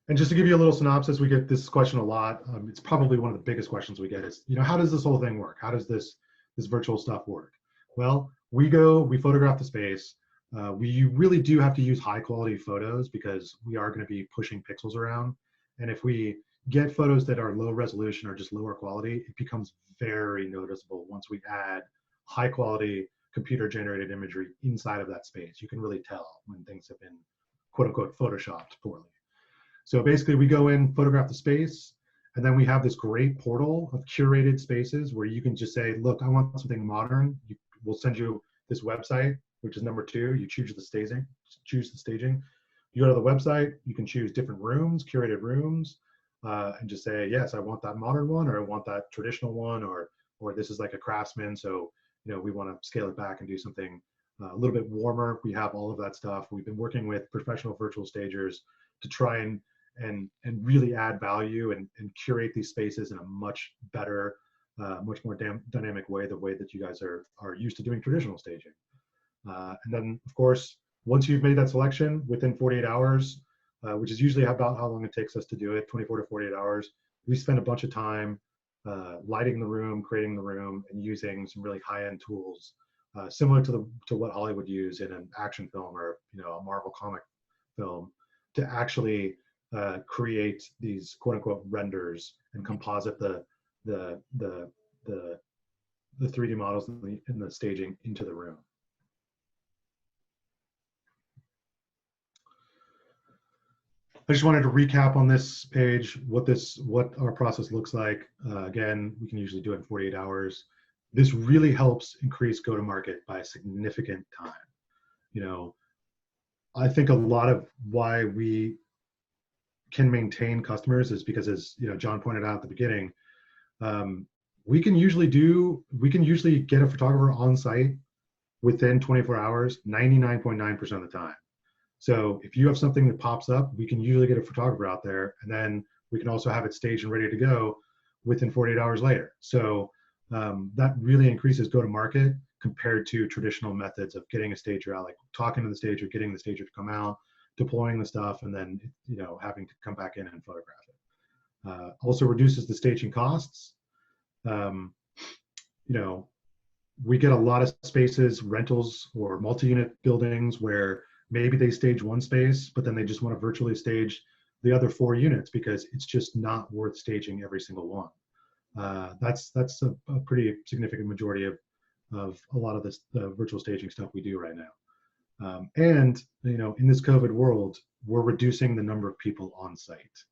And just to give you a little synopsis, we get this question a lot. It's probably one of the biggest questions we get is, you know, how does this whole thing work? How does this virtual stuff work? Well, we photograph the space. We really do have to use high quality photos because we are going to be pushing pixels around. And if we get photos that are low resolution or just lower quality, it becomes very noticeable once we add high quality computer generated imagery inside of that space. You can really tell when things have been quote unquote photoshopped poorly. So basically we go in, photograph the space, and then we have this great portal of curated spaces where you can just say, look, I want something modern. We'll send you this website, which is number 2. You choose the staging. You go to the website, you can choose different rooms, curated rooms, and just say, yes, I want that modern one, or I want that traditional one, or this is like a craftsman. So, you know, we want to scale it back and do something a little bit warmer. We have all of that stuff. We've been working with professional virtual stagers to try and really add value and curate these spaces in a much better, much more dynamic way, the way that you guys are used to doing traditional staging. And then, of course, once you've made that selection within 48 hours, which is usually about how long it takes us to do it, 24 to 48 hours, we spend a bunch of time lighting the room, creating the room, and using some really high-end tools, similar to what Hollywood use in an action film or, you know, a Marvel comic film, to actually create these quote unquote renders and composite the 3D models in the staging into the room. I just wanted to recap on this page what our process looks like. Again, we can usually do it in 48 hours. This really helps increase go-to-market by a significant time. You know, I think a lot of why we can maintain customers is because, as you know, John pointed out at the beginning, we can usually get a photographer on site within 24 hours, 99.9% of the time. So if you have something that pops up, we can usually get a photographer out there, and then we can also have it staged and ready to go within 48 hours later. So that really increases go-to-market compared to traditional methods of getting a stager out, like talking to the stager, getting the stager to come out, deploying the stuff, and then, you know, having to come back in and photograph it. Also reduces the staging costs. You know, we get a lot of spaces, rentals or multi-unit buildings where maybe they stage one space, but then they just want to virtually stage the other 4 units because it's just not worth staging every single one. That's a pretty significant majority of a lot of this virtual staging stuff we do right now. And, you know, in this COVID world, we're reducing the number of people on site.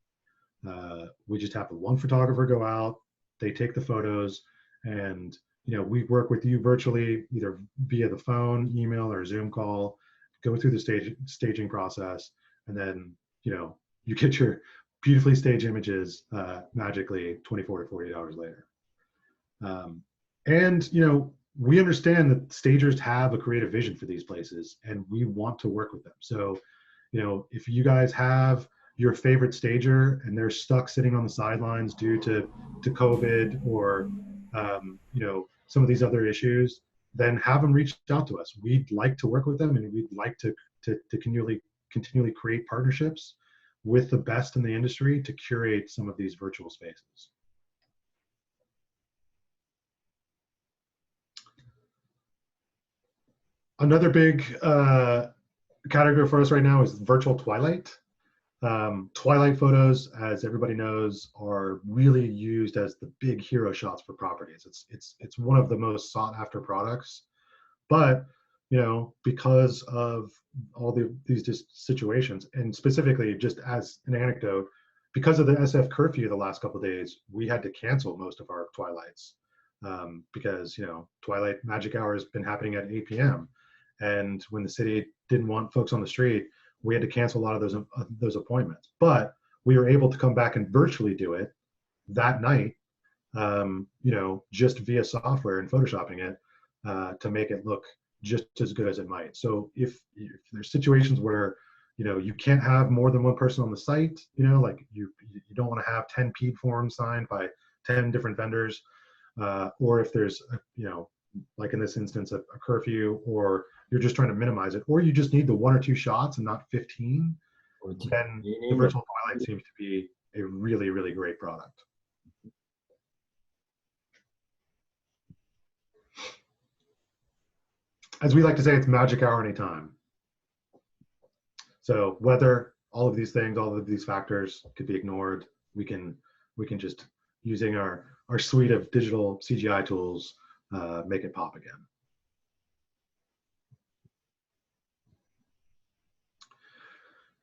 We just have the one photographer go out, they take the photos, and, you know, we work with you virtually, either via the phone, email, or Zoom call, go through the staging process, and then, you know, you get your beautifully staged images magically 24 to 48 hours later. And, you know, we understand that stagers have a creative vision for these places, and we want to work with them. So, you know, if you guys have your favorite stager and they're stuck sitting on the sidelines due to COVID or, you know, some of these other issues, then have them reach out to us. We'd like to work with them, and we'd like to continually create partnerships with the best in the industry to curate some of these virtual spaces. Another big category for us right now is virtual twilight. Twilight photos, as everybody knows, are really used as the big hero shots for properties. It's one of the most sought after products. But because of all these just situations, and specifically just as an anecdote, because of the SF curfew the last couple of days, we had to cancel most of our twilights because twilight magic hour has been happening at 8 p.m. And when the city didn't want folks on the street, we had to cancel a lot of those appointments. But we were able to come back and virtually do it that night, just via software and photoshopping it to make it look just as good as it might. So if there's situations where you can't have more than one person on the site, like you don't want to have 10 PED forms signed by 10 different vendors, or if there's like in this instance a curfew, or you're just trying to minimize it, or you just need the 1 or 2 shots and not 15, then the virtual twilight seems to be a really, really great product. As we like to say, it's magic hour anytime. So whether all of these things, all of these factors could be ignored, we can just, using our suite of digital CGI tools, make it pop again.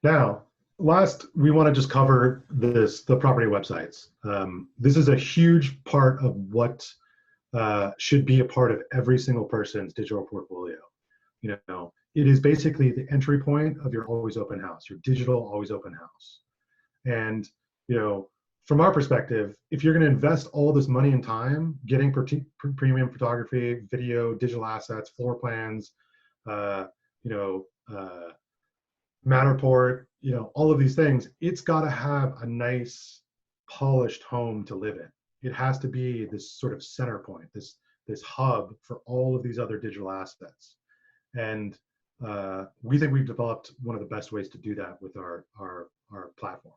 Now, last, we want to just cover the property websites. This is a huge part of what should be a part of every single person's digital portfolio. It is basically the entry point of your always open house, your digital always open house. And from our perspective, if you're going to invest all this money and time getting premium photography, video, digital assets, floor plans, Matterport, all of these things, it's got to have a nice, polished home to live in. It has to be this sort of center point, this hub for all of these other digital assets. And we think we've developed one of the best ways to do that with our platform.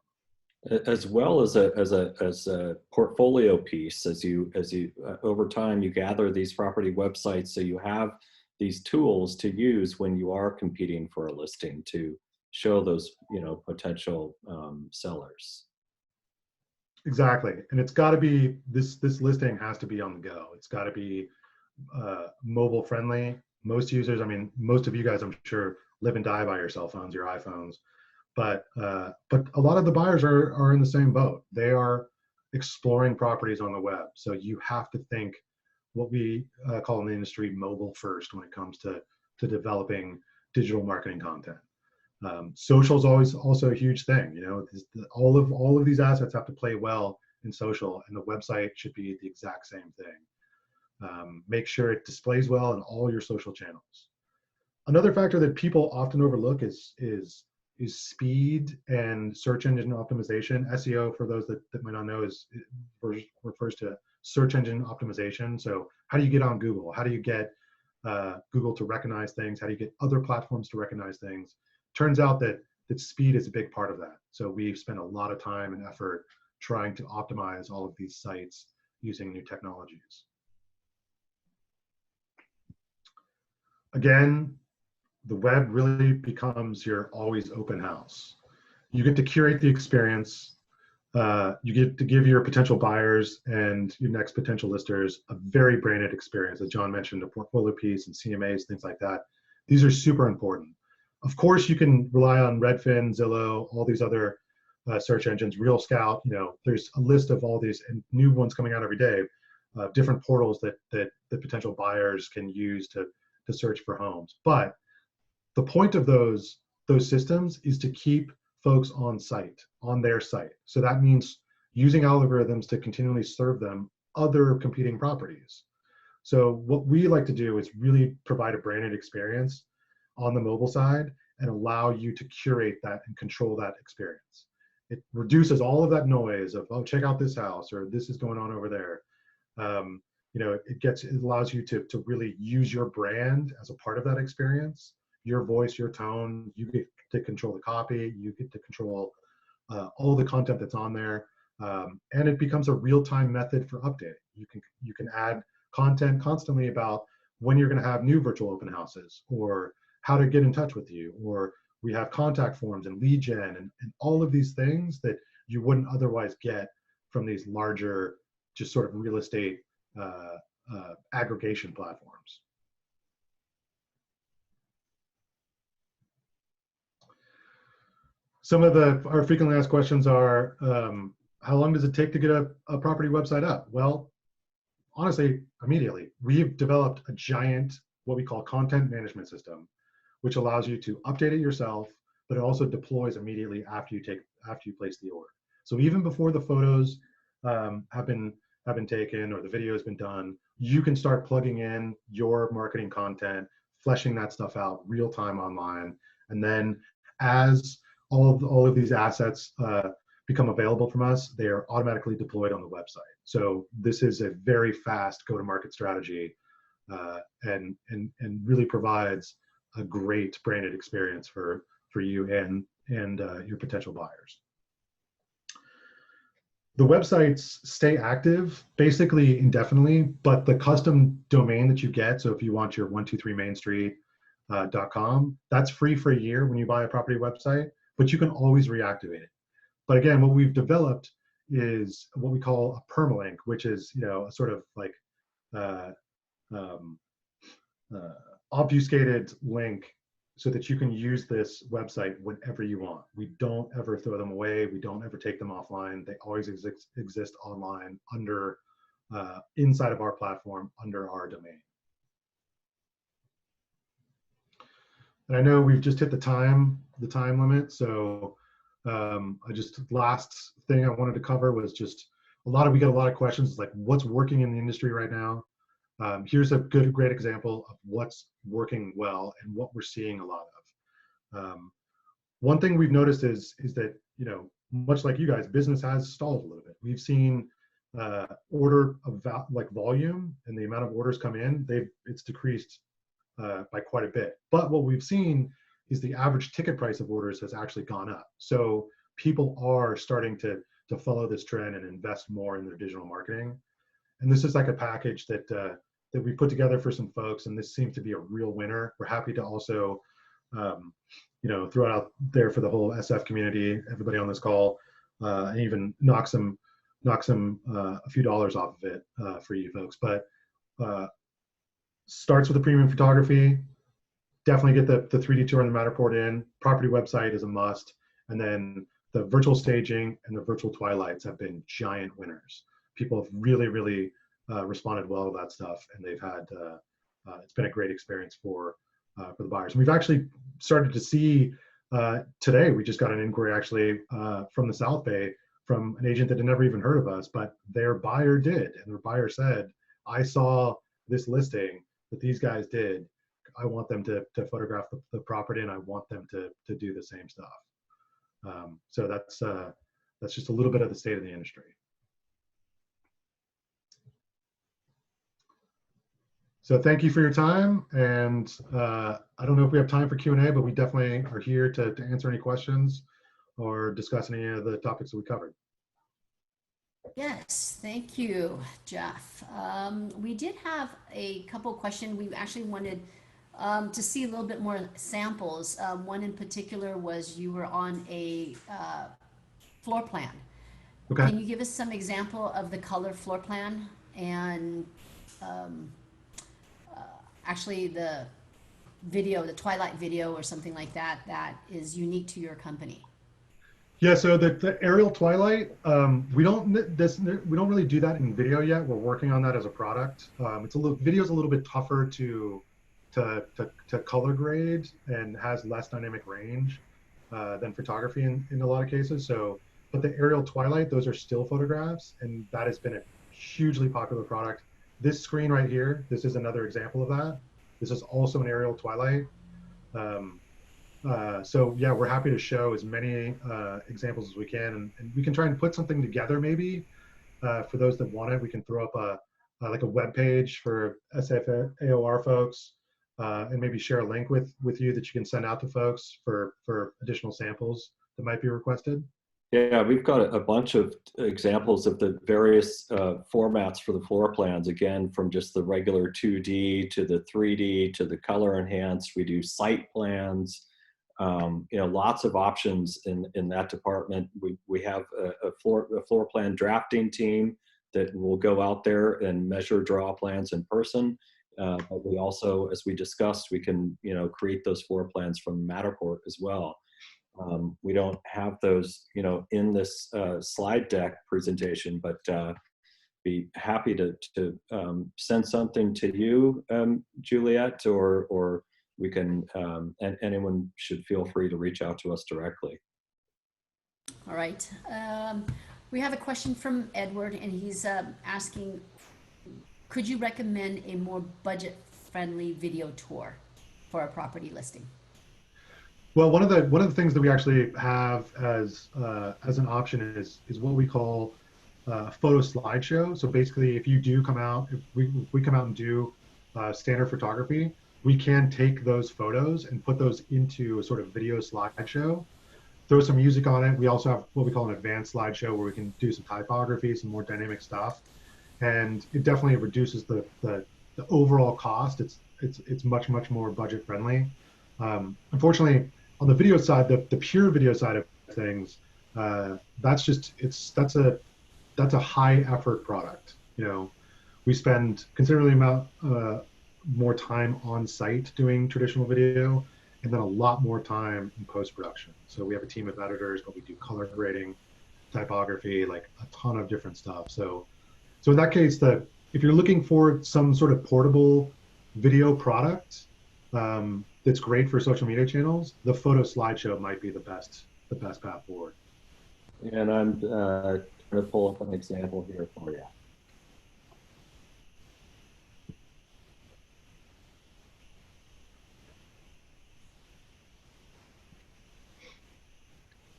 As well as a portfolio piece, as you over time you gather these property websites, so you have these tools to use when you are competing for a listing to show those potential sellers. Exactly, and it's got to be this listing has to be on the go. It's got to be mobile friendly. Most users, most of you guys, I'm sure, live and die by your cell phones, your iPhones. But a lot of the buyers are in the same boat. They are exploring properties on the web. So you have to think what we call in the industry mobile first when it comes to developing digital marketing content. Social is always also a huge thing. All of these assets have to play well in social, and the website should be the exact same thing. Make sure it displays well in all your social channels. Another factor that people often overlook is speed and search engine optimization. SEO, for those that might not know, refers to search engine optimization. So how do you get on Google? How do you get Google to recognize things? How do you get other platforms to recognize things? Turns out that speed is a big part of that. So we've spent a lot of time and effort trying to optimize all of these sites using new technologies. Again, the web really becomes your always open house. You get to curate the experience. You get to give your potential buyers and your next potential listers a very branded experience. As John mentioned, a portfolio piece and CMAs, things like that. These are super important. Of course, you can rely on Redfin, Zillow, all these other search engines, Real Scout. There's a list of all these and new ones coming out every day, different portals that the potential buyers can use to search for homes. But the point of those systems is to keep folks on their site. So that means using algorithms to continually serve them other competing properties. So what we like to do is really provide a branded experience on the mobile side and allow you to curate that and control that experience. It reduces all of that noise of, oh, check out this house, or this is going on over there. It allows you to really use your brand as a part of that experience, your voice, your tone. You get to control the copy, you get to control all the content that's on there, and it becomes a real-time method for updating. You can add content constantly about when you're going to have new virtual open houses, or how to get in touch with you, or we have contact forms and lead gen and all of these things that you wouldn't otherwise get from these larger, just sort of real estate aggregation platforms. Some of our frequently asked questions are, how long does it take to get a property website up? Well, honestly, immediately. We've developed a giant, what we call content management system, which allows you to update it yourself, but it also deploys immediately after you place the order. So even before the photos have been taken or the video has been done, you can start plugging in your marketing content, fleshing that stuff out real time online, and then as all of these assets become available from us, they are automatically deployed on the website. So this is a very fast go-to-market strategy, and really provides a great branded experience for you and your potential buyers. The websites stay active basically indefinitely, but the custom domain that you get, so if you want your 123mainstreet.com, that's free for a year when you buy a property website, but you can always reactivate it. But again, what we've developed is what we call a permalink, which is, you know, a sort of like obfuscated link so that you can use this website whenever you want. We don't ever throw them away. We don't ever take them offline. They always exist online under inside of our platform under our domain. And I know we've just hit the time limit, so last thing I wanted to cover was just we get a lot of questions like what's working in the industry right now. Here's a great example of what's working well and what we're seeing a lot of. One thing we've noticed is that, you know, much like you guys, business has stalled a little bit. We've seen order of volume and the amount of orders come in, it's decreased by quite a bit. But what we've seen is the average ticket price of orders has actually gone up. So people are starting to follow this trend and invest more in their digital marketing. And this is like a package that we put together for some folks, and this seems to be a real winner. We're happy to also, you know, throw it out there for the whole SF community, everybody on this call, and even knock some a few dollars off of it for you folks. But starts with the premium photography. Definitely get the 3D tour and the Matterport in. Property website is a must, and then the virtual staging and the virtual twilights have been giant winners. People have really responded well to that stuff, and they've had it's been a great experience for the buyers. And we've actually started to see today. We just got an inquiry actually from the South Bay from an agent that had never even heard of us, but their buyer did, and their buyer said, "I saw this listing that these guys did. I want them to photograph the property, and I want them to do the same stuff." So that's just a little bit of the state of the industry. So thank you for your time, and I don't know if we have time for Q&A, but we definitely are here to answer any questions or discuss any of the topics that we covered. Yes, thank you, Jeff. We did have a couple of questions. We actually wanted to see a little bit more samples. One in particular was you were on a floor plan. Okay. Can you give us some example of the color floor plan and actually the video, the Twilight video or something like that, that is unique to your company? Yeah, so the aerial twilight, we don't really do that in video yet. We're working on that as a product. Video's a little bit tougher to color grade and has less dynamic range than photography in a lot of cases. So, but the aerial twilight, those are still photographs, and that has been a hugely popular product. This screen right here, this is another example of that. This is also an aerial twilight. So yeah, we're happy to show as many examples as we can, and we can try and put something together maybe for those that want it. We can throw up like a web page for SF AOR folks, and maybe share a link with you that you can send out to folks for additional samples that might be requested. Yeah, we've got a bunch of examples of the various formats for the floor plans, again, from just the regular 2D to the 3D to the color enhanced. We do site plans, lots of options in that department. We have a floor plan drafting team that will go out there and measure draw plans in person. But we also, as we discussed, we can create those floor plans from Matterport as well. We don't have those, in this slide deck presentation, but be happy to send something to you, Juliet, or we can, and anyone should feel free to reach out to us directly. All right. We have a question from Edward, and he's asking, could you recommend a more budget-friendly video tour for a property listing? Well, one of the things that we actually have as an option is what we call photo slideshow. So basically, if you do come out, if we come out and do standard photography, we can take those photos and put those into a sort of video slideshow, throw some music on it. We also have what we call an advanced slideshow where we can do some typography, some more dynamic stuff, and it definitely reduces the overall cost. It's much more budget friendly. Unfortunately, on the video side, the pure video side of things, that's a high effort product. We spend considerably amount more time on site doing traditional video, and then a lot more time in post-production. So we have a team of editors, but we do color grading, typography, like a ton of different stuff. So in that case, if you're looking for some sort of portable video product that's great for social media channels, the photo slideshow might be the best path forward. And I'm going to pull up an example here for you.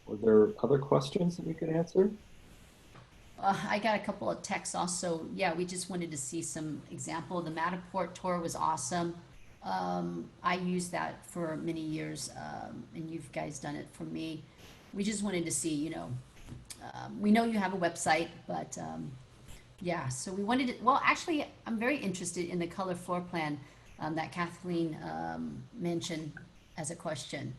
Were there other questions that we could answer? I got a couple of texts also. Yeah, we just wanted to see some example. The Matterport tour was awesome. I used that for many years, and you guys done it for me. We just wanted to see, we know you have a website, but yeah, so we wanted to, well, actually, I'm very interested in the color floor plan that Kathleen mentioned as a question.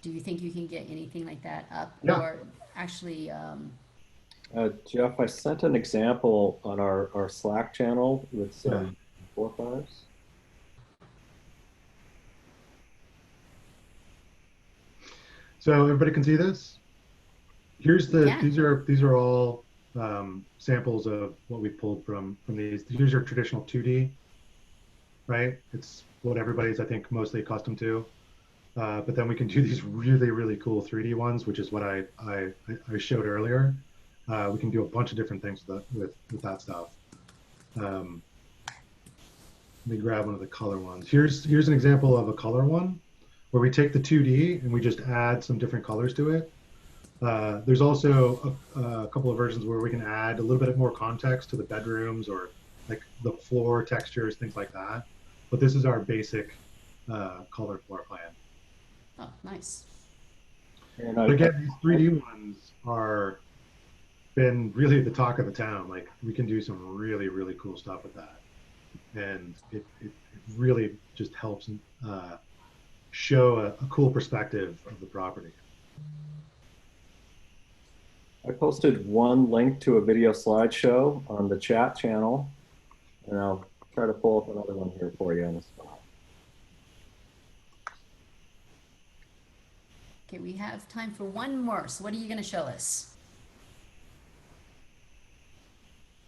Do you think you can get anything like that up? Yeah. Or actually, Jeff, I sent an example on our Slack channel with some floor plans. So everybody can see this. These are all samples of what we pulled from these. These are traditional 2D, right? It's what everybody's, I think, mostly accustomed to. But then we can do these really cool 3D ones, which is what I showed earlier. We can do a bunch of different things with that stuff. Let me grab one of the color ones. Here's an example of a color one where we take the 2D and we just add some different colors to it. There's also a couple of versions where we can add a little bit more context to the bedrooms or like the floor textures, things like that. But this is our basic color floor plan. oh, nice. And But again, these 3D ones are been really the talk of the town. Like we can do some really cool stuff with that, and it really just helps show a cool perspective of the property. I posted one link to a video slideshow on the chat channel, and I'll try to pull up another one here for you on the spot. Okay, we have time for one more. So what are you going to show us?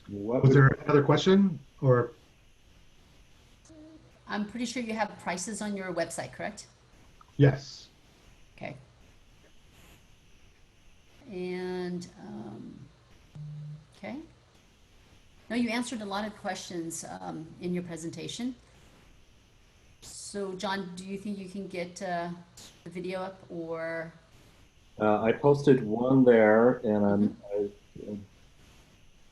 Was there another question, or? I'm pretty sure you have prices on your website, correct? Yes. Okay. And, okay. No, you answered a lot of questions in your presentation. So, John, do you think you can get the video up, or? I posted one there, and I'm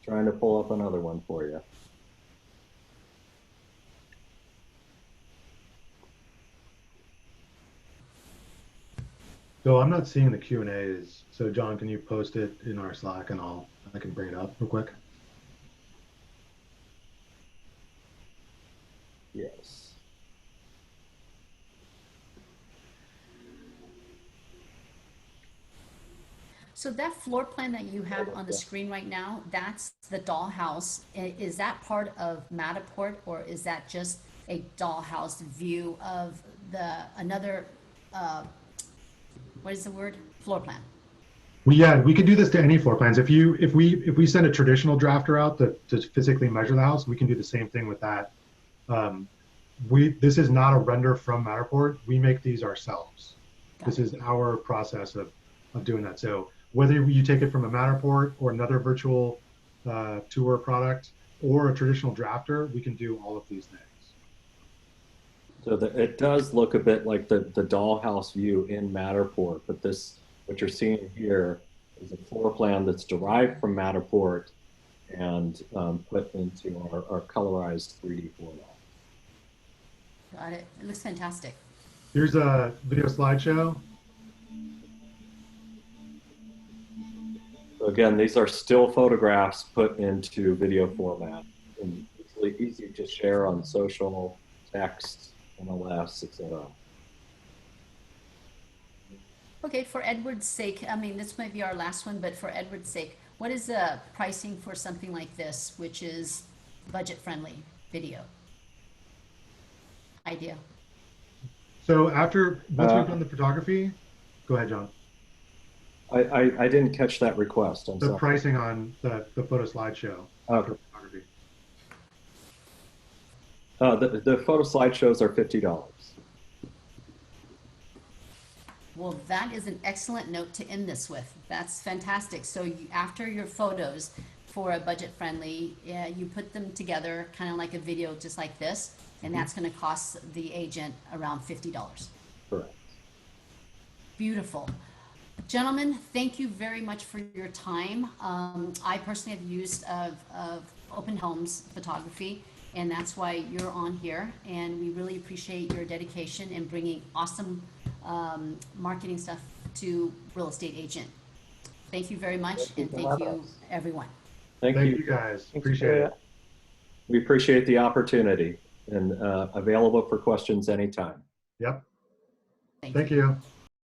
trying to pull up another one for you. So I'm not seeing the Q and A's. So John, can you post it in our Slack and I can bring it up real quick. Yes. So that floor plan that you have on the screen right now, that's the dollhouse. Is that part of Matterport, or is that just a dollhouse view of another, what is the word? Floor plan. We could do this to any floor plans. If we send a traditional drafter out to physically measure the house, we can do the same thing with that. Um, this is not a render from Matterport. We make these ourselves. This is our process of doing that. So whether you take it from a Matterport or another virtual tour product or a traditional drafter, we can do all of these things. So it does look a bit like the dollhouse view in Matterport, but what you're seeing here is a floor plan that's derived from Matterport and put into our colorized 3D format. Got it. It looks fantastic. Here's a video slideshow. So again, these are still photographs put into video format and easy to share on social, text, MLS, etc. Okay, for Edward's sake, I mean, this might be our last one, but for Edward's sake, what is the pricing for something like this, which is budget-friendly video? Idea. So once we've done the photography, go ahead, John. I didn't catch that request. I'm The sorry. pricing on the photo slideshow. Okay. For photography. The photo slideshows are $50. Well, that is an excellent note to end this with. That's fantastic. So after your photos for a budget-friendly, you put them together kind of like a video just like this, and that's going to cost the agent around $50. Correct. Beautiful. Gentlemen, thank you very much for your time. I personally have used of Open Homes photography, and that's why you're on here. And we really appreciate your dedication in bringing awesome marketing stuff to real estate agent. Thank you very much, and thank you, everyone. Thank you. you guys. Thanks, Appreciate Julia. it. We appreciate the opportunity and available for questions anytime. Yep. Thank Thank you. you.